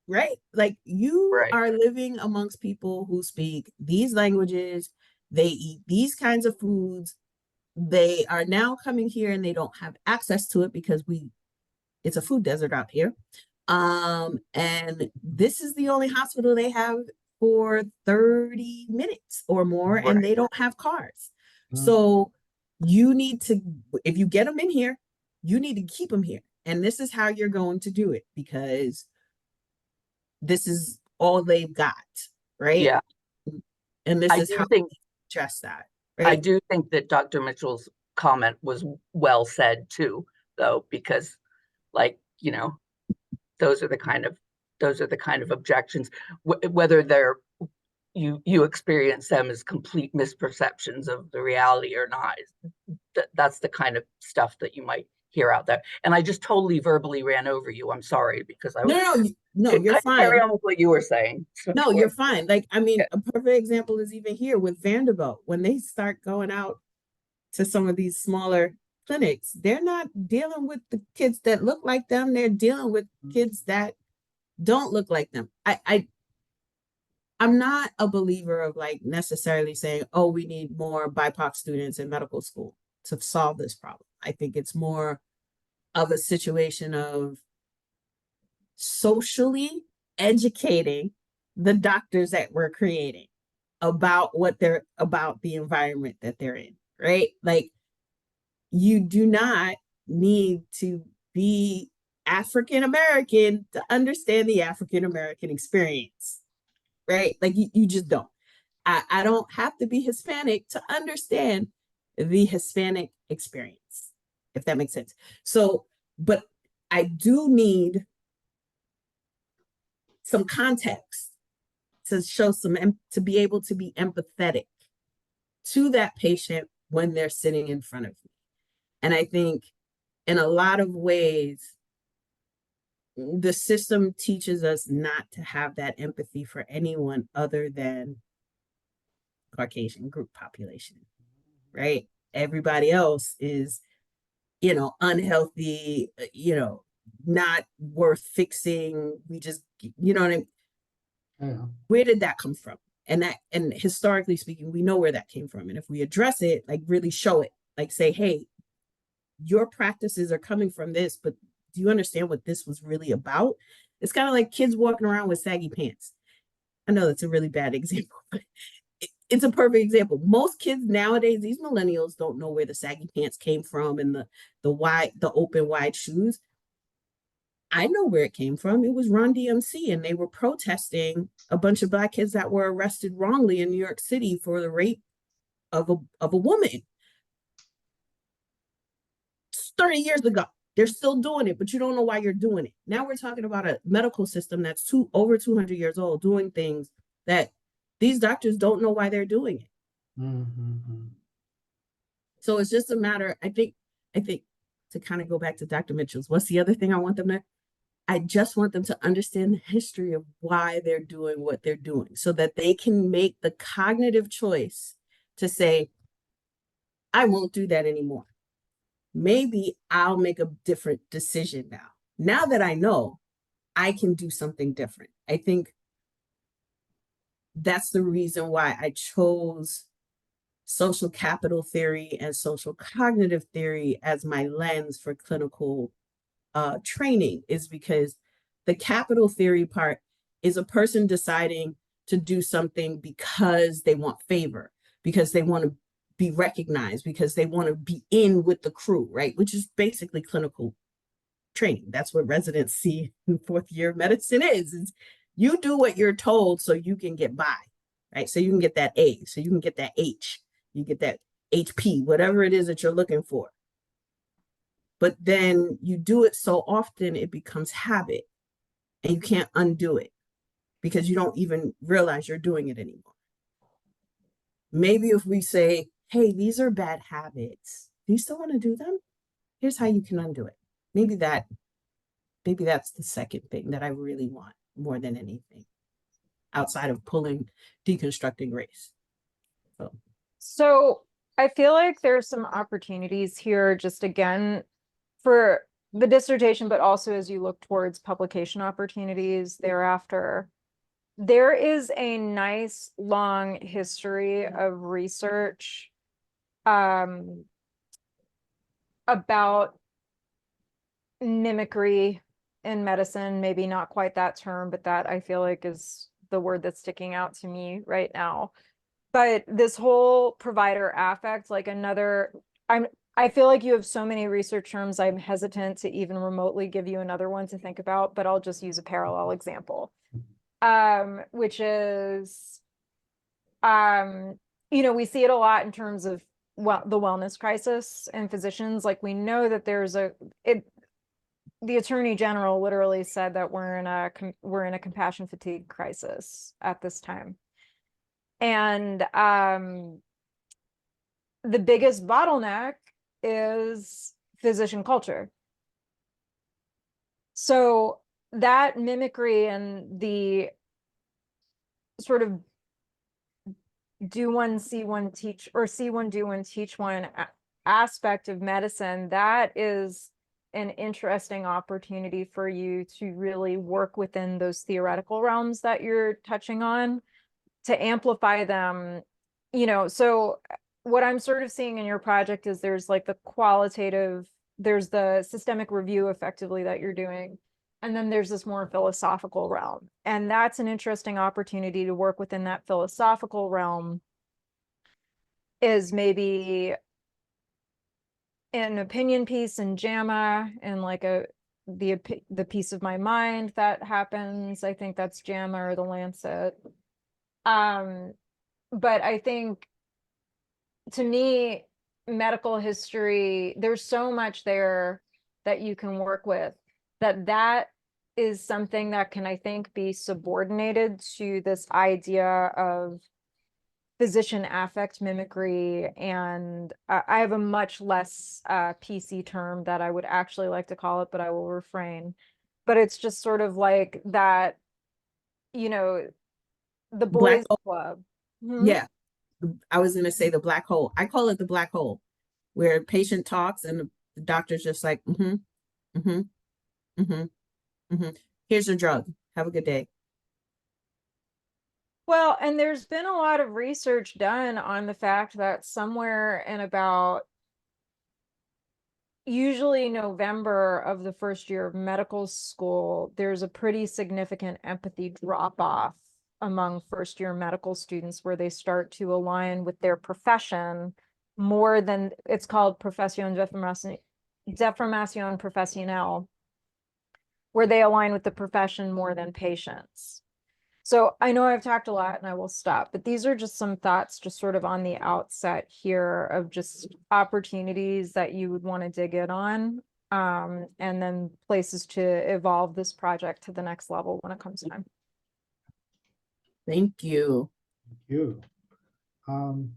right? Like, you Right. are living amongst people who speak these languages, they eat these kinds of foods. They are now coming here and they don't have access to it because it's a food desert out here. And this is the only hospital they have for 30 minutes or more, and they don't have cars. So you need to, if you get them in here, you need to keep them here. And this is how you're going to do it, because this is all they've got, right? Yeah. And this I is do how think they address that, I right? do think that Dr. Mitchell's comment was well said too, though, because like, you know, those are the kind of objections, whether they're you experience them as complete misperceptions of the reality or not. That's the kind of stuff that you might hear out there. And I just totally verbally ran over you. I'm sorry, because I was No, you're carry fine. on with what you were saying. No, you're fine. Like, I mean, Yeah. a perfect example is even here with Vanderbilt. When they start going out to some of these smaller clinics, they're not dealing with the kids that look like them. They're dealing with kids that don't look like them. I'm not a believer of like necessarily saying, oh, we need more BIPOC students in medical school to solve this problem. I think it's more of a situation of socially educating the doctors that we're creating about about the environment that they're in, right? Like, you do not need to be African American to understand the African American experience, right? Like, you just don't. I don't have to be Hispanic to understand the Hispanic experience, if that makes sense. So, but I do need some context to show to be able to be empathetic to that patient when they're sitting in front of me. And I think in a lot of ways, the system teaches us not to have that empathy for anyone other than Caucasian group population, right? Everybody else is, unhealthy, not worth fixing. We just, what I mean? Yeah. Where did that come from? And historically speaking, we know where that came from. And if we address it, like really show it, like say, hey, your practices are coming from this, but do you understand what this was really about? It's kind of like kids walking around with saggy pants. I know that's a really bad example, but it's a perfect example. Most kids nowadays, these millennials, don't know where the saggy pants came from and the open wide shoes. I know where it came from. It was Run DMC, and they were protesting a bunch of Black kids that were arrested wrongly in New York City for the rape of a woman 30 years ago. They're still doing it, but you don't know why you're doing it. Now we're talking about a medical system that's over 200 years old, doing things that these doctors don't know why they're doing it. Mm-hmm. So it's just a matter, I think to kind of go back to Dr. Mitchell's, what's the other thing I want them to? I just want them to understand the history of why they're doing what they're doing so that they can make the cognitive choice to say, I won't do that anymore. Maybe I'll make a different decision now. Now that I know, I can do something different. I think that's the reason why I chose social capital theory and social cognitive theory as my lens for clinical training, is because the capital theory part is a person deciding to do something because they want favor, because they want to be recognized, because they want to be in with the crew, right? Which is basically clinical training. That's what residency in fourth year of medicine is you do what you're told so you can get by, right? So you can get that A, so you can get that H, you get that HP, whatever it is that you're looking for. But then you do it so often, it becomes habit and you can't undo it because you don't even realize you're doing it anymore. Maybe if we say, hey, these are bad habits, do you still want to do them? Here's how you can undo it. Maybe that's the second thing that I really want. more than anything, outside of deconstructing race. So I feel like there's some opportunities here, just again, for the dissertation, but also as you look towards publication opportunities thereafter. There is a nice long history of research about mimicry in medicine, maybe not quite that term, but that I feel like is the word that's sticking out to me right now. But this whole provider affect, like I feel like you have so many research terms, I'm hesitant to even remotely give you another one to think about, but I'll just use a parallel example. Which is, we see it a lot in terms of the wellness crisis and physicians. Like, we know that the Attorney General literally said that we're in a compassion fatigue crisis at this time. And the biggest bottleneck is physician culture. So that mimicry and the sort of do one, see one, teach, or see one, do one, teach one aspect of medicine, that is an interesting opportunity for you to really work within those theoretical realms that you're touching on to amplify them. So what I'm sort of seeing in your project is there's like the qualitative, there's the systemic review effectively that you're doing, and then there's this more philosophical realm. And that's an interesting opportunity to work within that philosophical realm, is maybe an opinion piece in JAMA, and like the piece of my mind that happens. I think that's JAMA or the Lancet. But I think, to me, medical history, there's so much there that you can work with, that is something that can, I think, be subordinated to this idea of physician affect mimicry. And I have a much less PC term that I would actually like to call it, but I will refrain. But it's just sort of like that, the boys club. Yeah, I was going to say the black hole. I call it the black hole, where a patient talks and the doctor's just like, here's your drug. Have a good day. Well, and there's been a lot of research done on the fact that somewhere in about usually November of the first year of medical school, there's a pretty significant empathy drop off among first year medical students, where they start to align with their profession more than, it's called profession deformation professionnelle, where they align with the profession more than patients. So I know I've talked a lot and I will stop, but these are just some thoughts just sort of on the outset here of just opportunities that you would want to dig in on, and then places to evolve this project to the next level when it comes time. Thank you. Thank you. I'm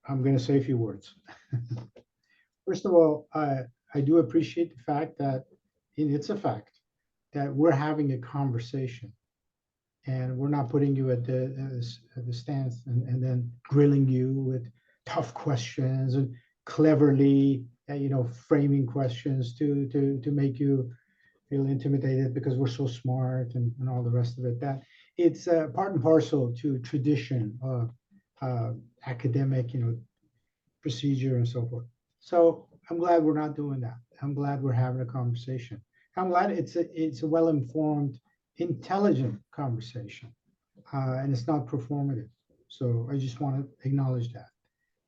going to say a few words. First of all, I do appreciate the fact that, it's a fact that we're having a conversation, and we're not putting you at the stance and then grilling you with tough questions and cleverly, framing questions to make you feel intimidated because we're so smart and all the rest of it. That it's part and parcel to tradition of academic, procedure and so forth. So I'm glad we're not doing that. I'm glad we're having a conversation. I'm glad it's a well-informed, intelligent conversation, and it's not performative. So I just want to acknowledge that.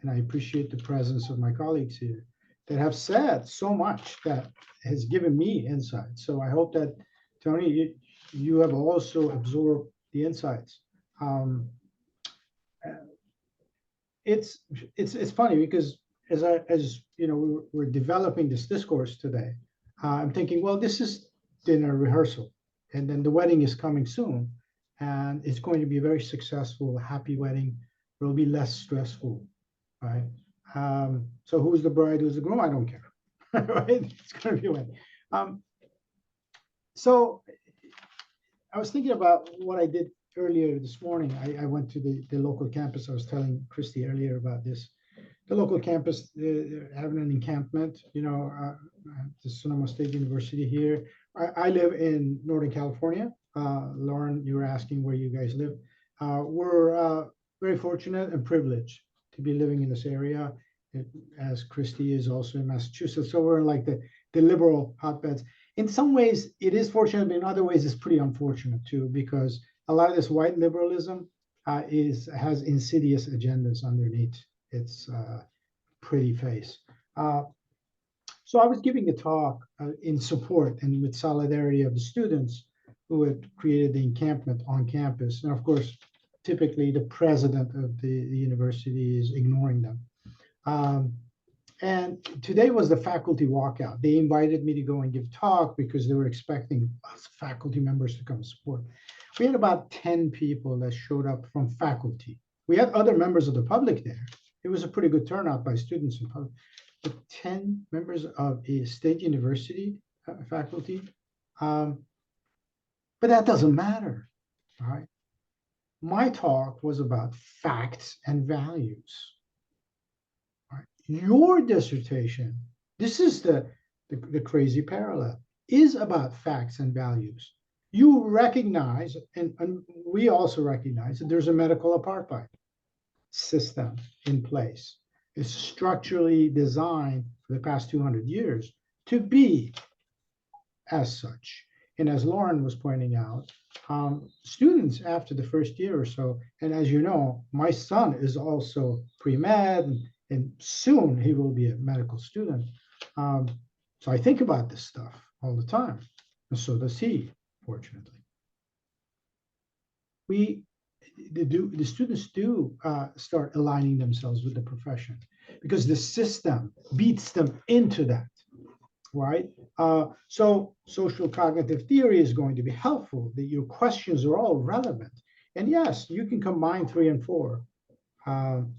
And I appreciate the presence of my colleagues here that have said so much that has given me insight. So I hope that, Toni, you have also absorbed the insights. It's funny because as we're developing this discourse today, I'm thinking, well, this is dinner rehearsal, and then the wedding is coming soon, and it's going to be a very successful, happy wedding. It'll be less stressful, right? So who's the bride, who's the groom? I don't care, right? It's going to be a wedding. So I was thinking about what I did earlier this morning. I went to the local campus. I was telling Christy earlier about this. The local campus, they're having an encampment, at the Sonoma State University here. I live in Northern California. Lauren, you were asking where you guys live. We're very fortunate and privileged to be living in this area, as Christy is also in Massachusetts. So we're like the liberal hotbeds. In some ways, it is fortunate, but in other ways, it's pretty unfortunate too, because a lot of this white liberalism has insidious agendas underneath its pretty face. So I was giving a talk in support and with solidarity of the students who had created the encampment on campus. And of course, typically the president of the university is ignoring them. And today was the faculty walkout. They invited me to go and give talk because they were expecting us faculty members to come support. We had about 10 people that showed up from faculty. We had other members of the public there. It was a pretty good turnout by students and public. But 10 members of a state university faculty. But that doesn't matter, all right? My talk was about facts and values. Your dissertation, this is the crazy parallel, is about facts and values. You recognize, and we also recognize, that there's a medical apartheid system in place. It's structurally designed for the past 200 years to be as such. And as Lauren was pointing out, students after the first year or so, and as you know, my son is also pre-med, and soon he will be a medical student. So I think about this stuff all the time, and so does he, fortunately. The students do start aligning themselves with the profession because the system beats them into that, right? So social cognitive theory is going to be helpful, that your questions are all relevant. And yes, you can combine 3 and 4,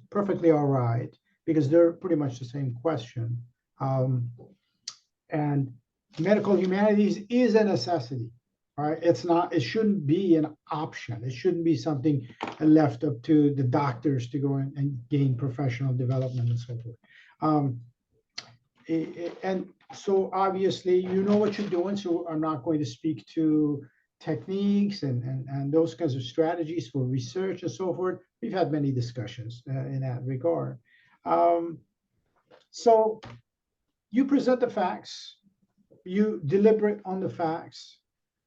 perfectly all right, because they're pretty much the same question. And medical humanities is a necessity, right? It's not, it shouldn't be an option. It shouldn't be something left up to the doctors to go and gain professional development and so forth. And so obviously, you know what you're doing, so I'm not going to speak to techniques and those kinds of strategies for research and so forth. We've had many discussions in that regard. So you present the facts, you deliberate on the facts,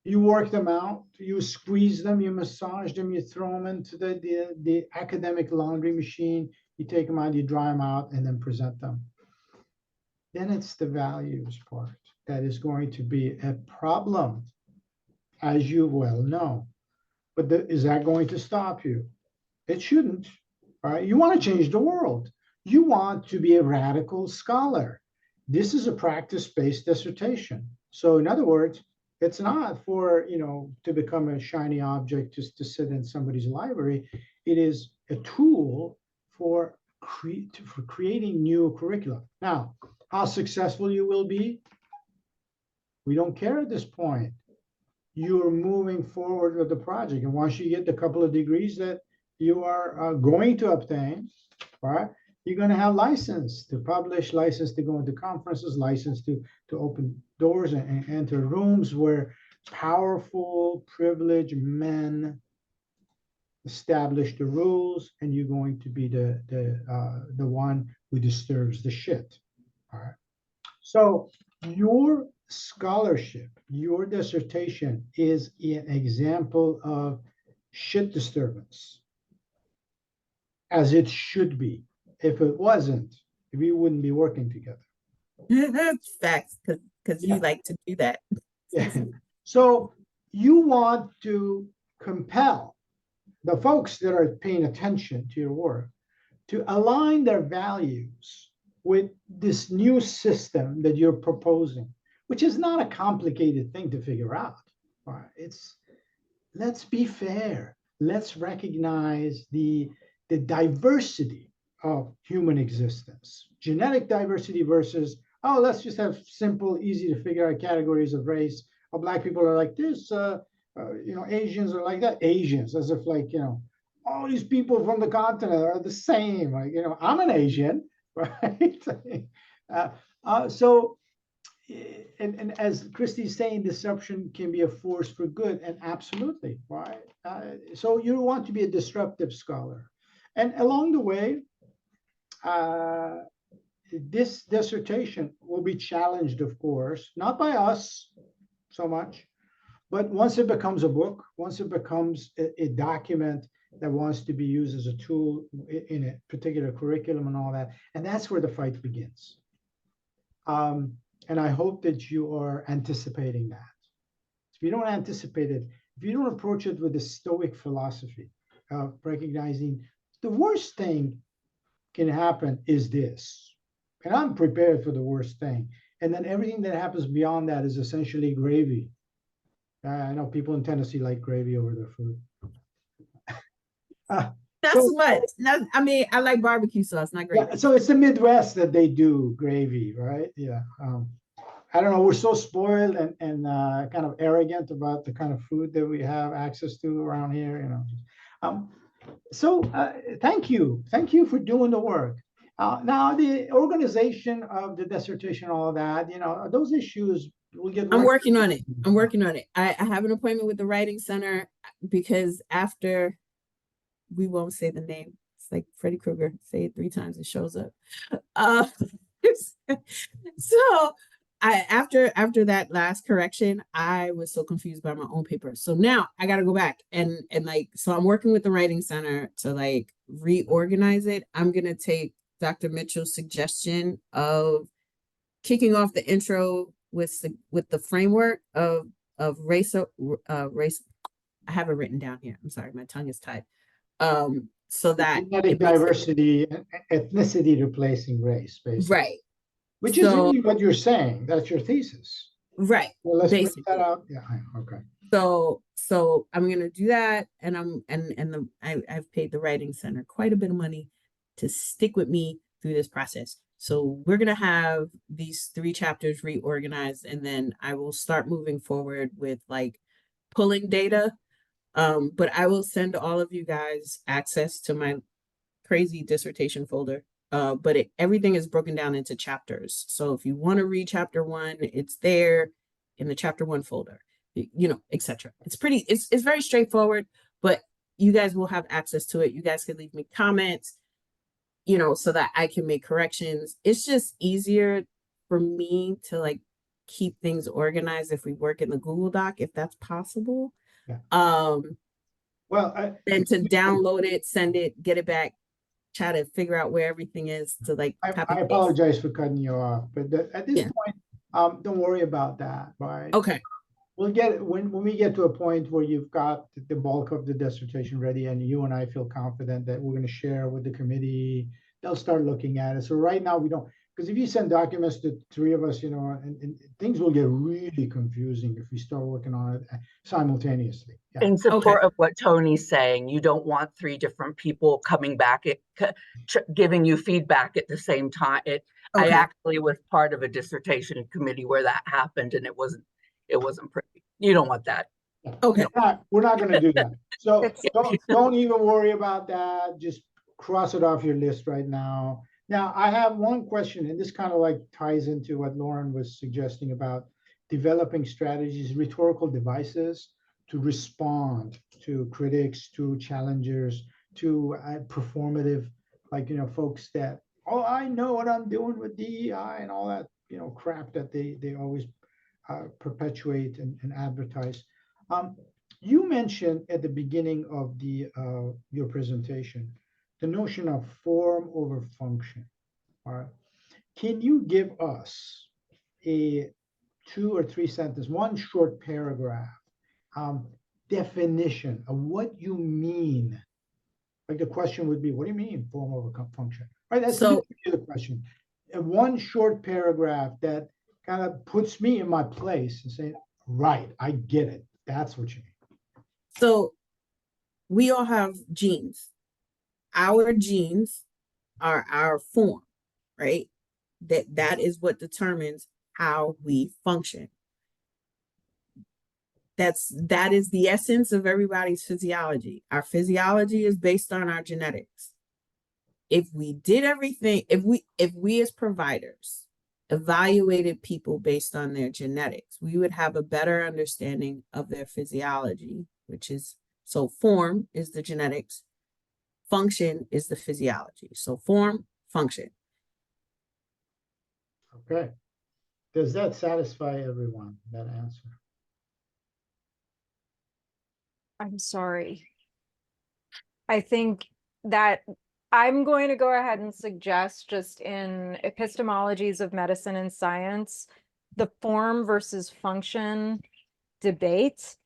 you work them out, you squeeze them, you massage them, you throw them into the academic laundry machine, you take them out, you dry them out, and then present them. Then it's the values part that is going to be a problem, as you well know. But is that going to stop you? It shouldn't, right? You want to change the world. You want to be a radical scholar. This is a practice-based dissertation. So in other words, it's not for, to become a shiny object just to sit in somebody's library. It is a tool for creating new curricula. Now, how successful you will be, we don't care at this point. You're moving forward with the project. And once you get the couple of degrees that you are going to obtain, right, you're going to have license to publish, license to go into conferences, license to open doors and enter rooms where powerful, privileged men establish the rules, and you're going to be the one who disturbs the shit. All right. So your scholarship, your dissertation is an example of shit disturbance, as it should be. If it wasn't, we wouldn't be working together. Facts, because you like to do that. Yeah. So you want to compel the folks that are paying attention to your work to align their values with this new system that you're proposing, which is not a complicated thing to figure out. Right? Let's be fair. Let's recognize the diversity of human existence. Genetic diversity versus, let's just have simple, easy to figure out categories of race. Black people are like this, Asians are like that. Asians, as if like, all these people from the continent are the same. Like, I'm an Asian, right? So, and as Christy's saying, disruption can be a force for good, and absolutely, right? So you want to be a disruptive scholar. And along the way, this dissertation will be challenged, of course, not by us so much, but once it becomes a book, once it becomes a document that wants to be used as a tool in a particular curriculum and all that, and that's where the fight begins. And I hope that you are anticipating that. If you don't anticipate it, if you don't approach it with a stoic philosophy of recognizing the worst thing can happen is this, and I'm prepared for the worst thing, and then everything that happens beyond that is essentially gravy. I know people in Tennessee like gravy over their food. Not So- so much. No, I mean, I like barbecue sauce, not Yeah, gravy. so it's the Midwest that they do gravy, right? Yeah. I don't know. We're so spoiled and kind of arrogant about the kind of food that we have access to around here. So thank you for doing the work. Now the organization of the dissertation, all of that, those issues will get. I'm working on it. I'm working on it. I have an appointment with the writing center because after, we won't say the name. It's like Freddy Krueger, say it 3 times, it shows up. So after that last correction, I was so confused by my own paper. So now I got to go back and so I'm working with the writing center to like reorganize it. I'm going to take Dr. Mitchell's suggestion of kicking off the intro with the framework of race. I have it written down here. I'm sorry, my tongue is tied. So that genetic diversity, ethnicity replacing race, basically. Right. Which is really what you're saying. That's your thesis. Right. Well, let's break Basically. that out. Yeah. Okay. So I'm gonna do that, and I've paid the writing center quite a bit of money to stick with me through this process. So we're gonna have these 3 chapters reorganized, and then I will start moving forward with like pulling data. But I will send all of you guys access to my crazy dissertation folder. But everything is broken down into chapters. So if you want to read chapter 1, it's there in the chapter 1 folder, etc. It's very straightforward, but you guys will have access to it. You guys can leave me comments, so that I can make corrections. It's just easier for me to like keep things organized if we work in the Google Doc, if that's possible. Yeah. Well, and to download it, send it, get it back, try to figure out where everything is to like copy. I apologize for cutting you off, but at this point, don't worry about that, right? Okay. We'll get it when we get to a point where you've got the bulk of the dissertation ready, and you and I feel confident that we're going to share with the committee. They'll start looking at it. So right now we don't, because if you send documents to 3 of us, and things will get really confusing if we start working on it simultaneously. Yeah. In support of what Tony's saying, you don't want 3 different people coming back giving you feedback at the same time. I actually was part of a dissertation committee where that happened, and it wasn't pretty. You don't want that. Okay. We're not going to do that. So don't even worry about that. Just cross it off your list right now. Now, I have one question, and this kind of like ties into what Lauren was suggesting about developing strategies, rhetorical devices to respond to critics, to challengers, to performative, like, folks that, I know what I'm doing with DEI and all that, crap that they always perpetuate and advertise. You mentioned at the beginning of your presentation the notion of form over function. All right. Can you give us a 2 or 3 sentence, one short paragraph definition of what you mean? Like the question would be, what do you mean form over function? Right. That's the question. One short paragraph that kind of puts me in my place and saying, right, I get it. That's what you mean. So we all have genes. Our genes are our form, right? That is what determines how we function. that is the essence of everybody's physiology. Our physiology is based on our genetics. If we did everything, if we as providers evaluated people based on their genetics, we would have a better understanding of their physiology, which is, so form is the genetics, function is the physiology. So form, function. Okay. Does that satisfy everyone, that answer? I'm sorry. I think that I'm going to go ahead and suggest, just in epistemologies of medicine and science, the form versus function debate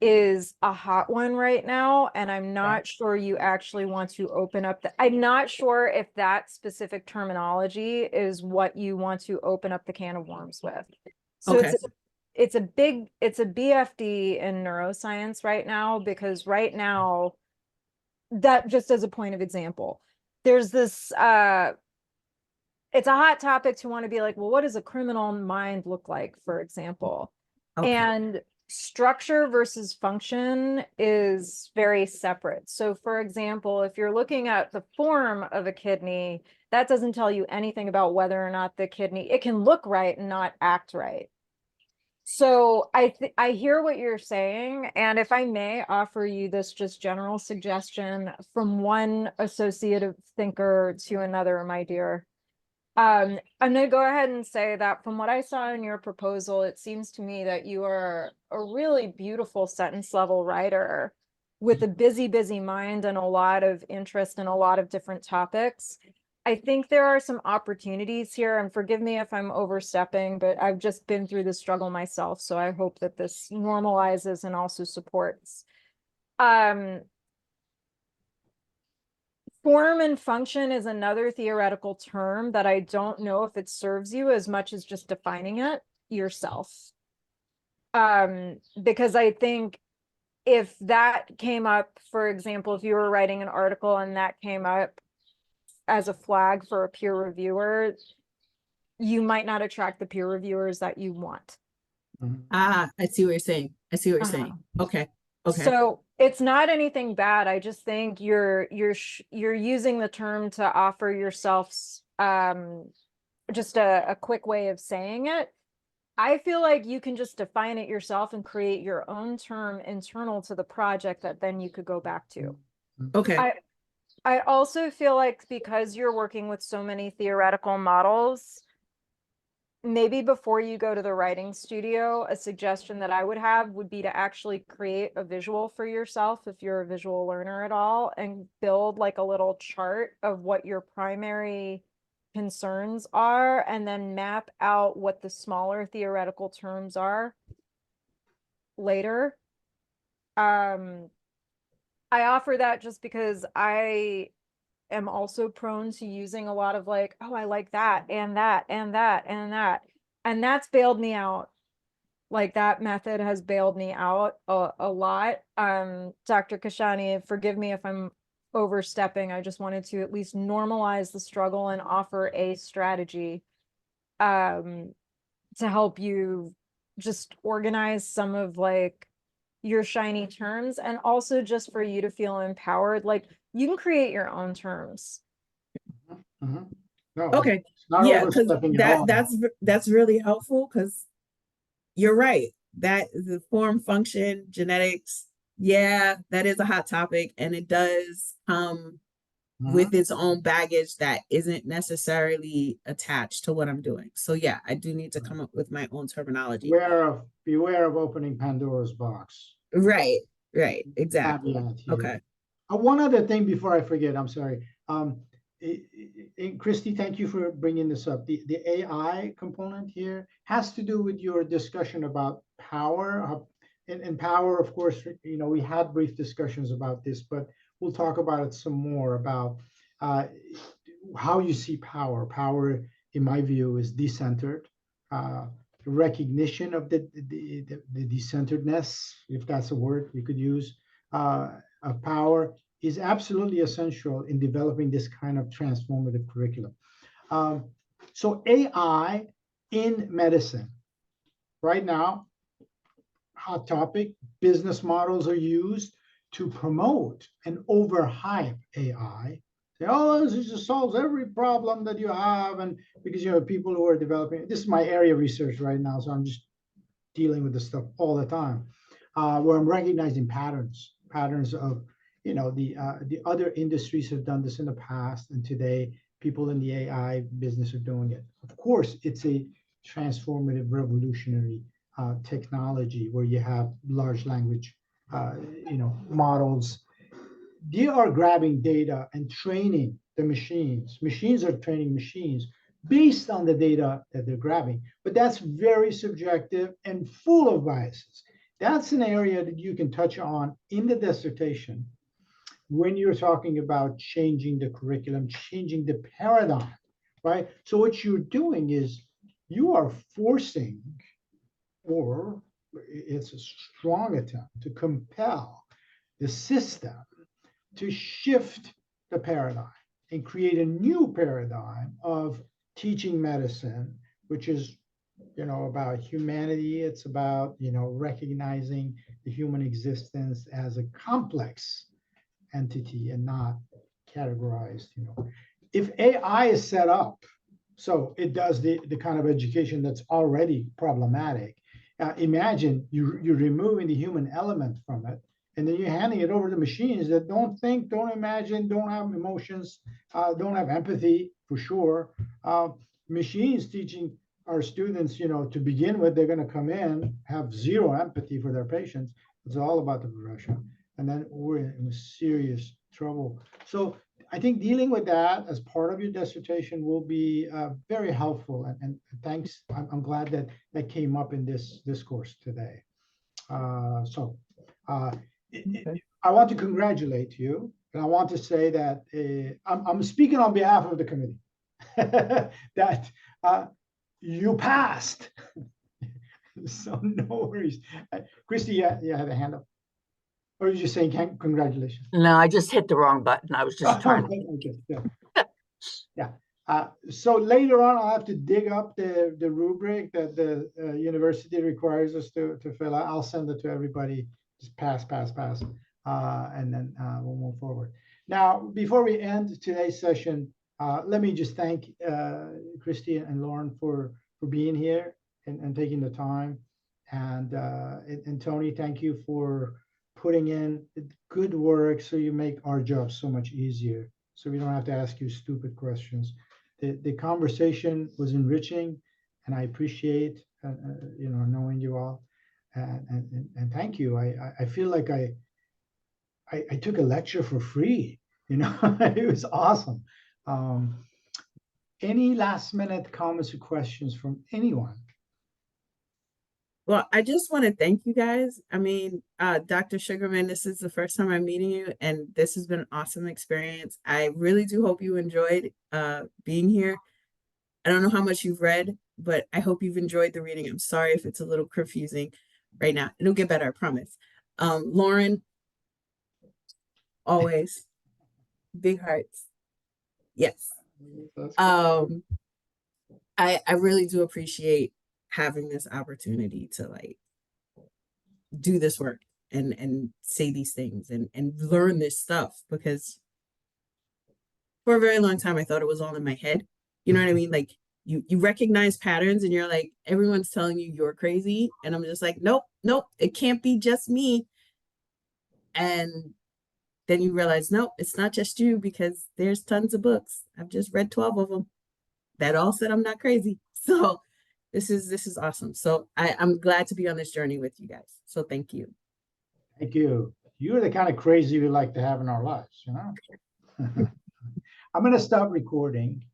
is a hot one right now, and I'm not sure you actually want to open up I'm not sure if that specific terminology is what you want to open up the can of worms with. So Okay. it's a BFD in neuroscience right now, because right now, that just as a point of example, there's this it's a hot topic to want to be like, well, what does a criminal mind look like, for example? Okay. And structure versus function is very separate. So for example, if you're looking at the form of a kidney, that doesn't tell you anything about whether or not the kidney, it can look right and not act right. So I hear what you're saying, and if I may offer you this just general suggestion from one associative thinker to another, my dear. I'm going to go ahead and say that from what I saw in your proposal, it seems to me that you are a really beautiful sentence level writer with a busy mind and a lot of interest in a lot of different topics. I think there are some opportunities here, and forgive me if I'm overstepping, but I've just been through the struggle myself. So I hope that this normalizes and also supports. Form and function is another theoretical term that I don't know if it serves you as much as just defining it yourself. Because I think if that came up, for example, if you were writing an article and that came up as a flag for a peer reviewer, you might not attract the peer reviewers that you want. Ah, I see what you're saying. I see what you're saying. Okay. Okay. So it's not anything bad. I just think you're using the term to offer yourself just a quick way of saying it. I feel like you can just define it yourself and create your own term internal to the project that then you could go back to. Okay. I also feel like because you're working with so many theoretical models, maybe before you go to the writing studio, a suggestion that I would have would be to actually create a visual for yourself if you're a visual learner at all, and build like a little chart of what your primary concerns are, and then map out what the smaller theoretical terms are later. I offer that just because I am also prone to using a lot of like, oh, I like that and that and that and that. And that's bailed me out. Like that method has bailed me out a lot. Dr. Kashani, forgive me if I'm overstepping. I just wanted to at least normalize the struggle and offer a strategy to help you just organize some of like your shiny terms, and also just for you to feel empowered. Like you can create your own terms. No, Okay. it's not Yeah, because overstepping at all. that's really helpful, because you're right. That the form, function, genetics, yeah, that is a hot topic, and it does come with its own baggage that isn't necessarily attached to what I'm doing. So yeah, I do need to come up with my own terminology. Beware of opening Pandora's box. Right, exactly. Caveat here. Okay. One other thing before I forget, I'm sorry. Christy, thank you for bringing this up. The AI component here has to do with your discussion about power. And power, of course, we had brief discussions about this, but we'll talk about it some more about how you see power. Power, in my view, is decentered. Recognition of the decenteredness, if that's a word we could use, of power is absolutely essential in developing this kind of transformative curriculum. So AI in medicine, right now, hot topic. Business models are used to promote and overhype AI. Say, oh, this just solves every problem that you have. And because, people who are developing, this is my area of research right now. So I'm just dealing with this stuff all the time, where I'm recognizing patterns of, the other industries have done this in the past, and today people in the AI business are doing it. Of course, it's a transformative, revolutionary technology where you have large language, models. They are grabbing data and training the machines. Machines are training machines based on the data that they're grabbing, but that's very subjective and full of biases. That's an area that you can touch on in the dissertation when you're talking about changing the curriculum, changing the paradigm, right? So what you're doing is you are forcing, or it's a strong attempt to compel the system to shift the paradigm and create a new paradigm of teaching medicine, which is, about humanity. It's about, recognizing the human existence as a complex entity and not categorized. If AI is set up so it does the kind of education that's already problematic, imagine you're removing the human element from it, and then you're handing it over to machines that don't think, don't imagine, don't have emotions, don't have empathy for sure. Machines teaching our students, to begin with, they're going to come in, have zero empathy for their patients. It's all about the progression. And then we're in serious trouble. So I think dealing with that as part of your dissertation will be very helpful. And thanks. I'm glad that that came up in this discourse today. I want to congratulate you. And I want to say that I'm speaking on behalf of the committee that you passed. So no worries. Christy, you had a hand up. Or are you just saying congratulations? No, I just hit the wrong button. I was just trying to. Okay. Yeah. So later on, I'll have to dig up the rubric that the university requires us to fill out. I'll send it to everybody. Just pass. And then we'll move forward. Now, before we end today's session, let me just thank Christy and Lauren for being here and taking the time. And Toni, thank you for putting in good work so you make our job so much easier, so we don't have to ask you stupid questions. The conversation was enriching, and I appreciate knowing you all, and thank you. I feel like I took a lecture for free. It was awesome. Any last minute comments or questions from anyone? Well, I just want to thank you guys. I mean, Dr. Sugarman, this is the first time I'm meeting you, and this has been an awesome experience. I really do hope you enjoyed being here. I don't know how much you've read, but I hope you've enjoyed the reading. I'm sorry if it's a little confusing right now. It'll get better, I promise. Lauren, always big hearts. Yes. I really do appreciate having this opportunity to do this work and say these things and learn this stuff, because for a very long time I thought it was all in my head. You know what I mean? Like you recognize patterns and you're like, everyone's telling you you're crazy, and I'm just like, nope, it can't be just me. And then you realize, no, it's not just you, because there's tons of books. I've just read 12 of them that all said I'm not crazy. So this is awesome. So I'm glad to be on this journey with you guys. So thank you. Thank you. You're the kind of crazy we like to have in our lives, I'm going to stop recording.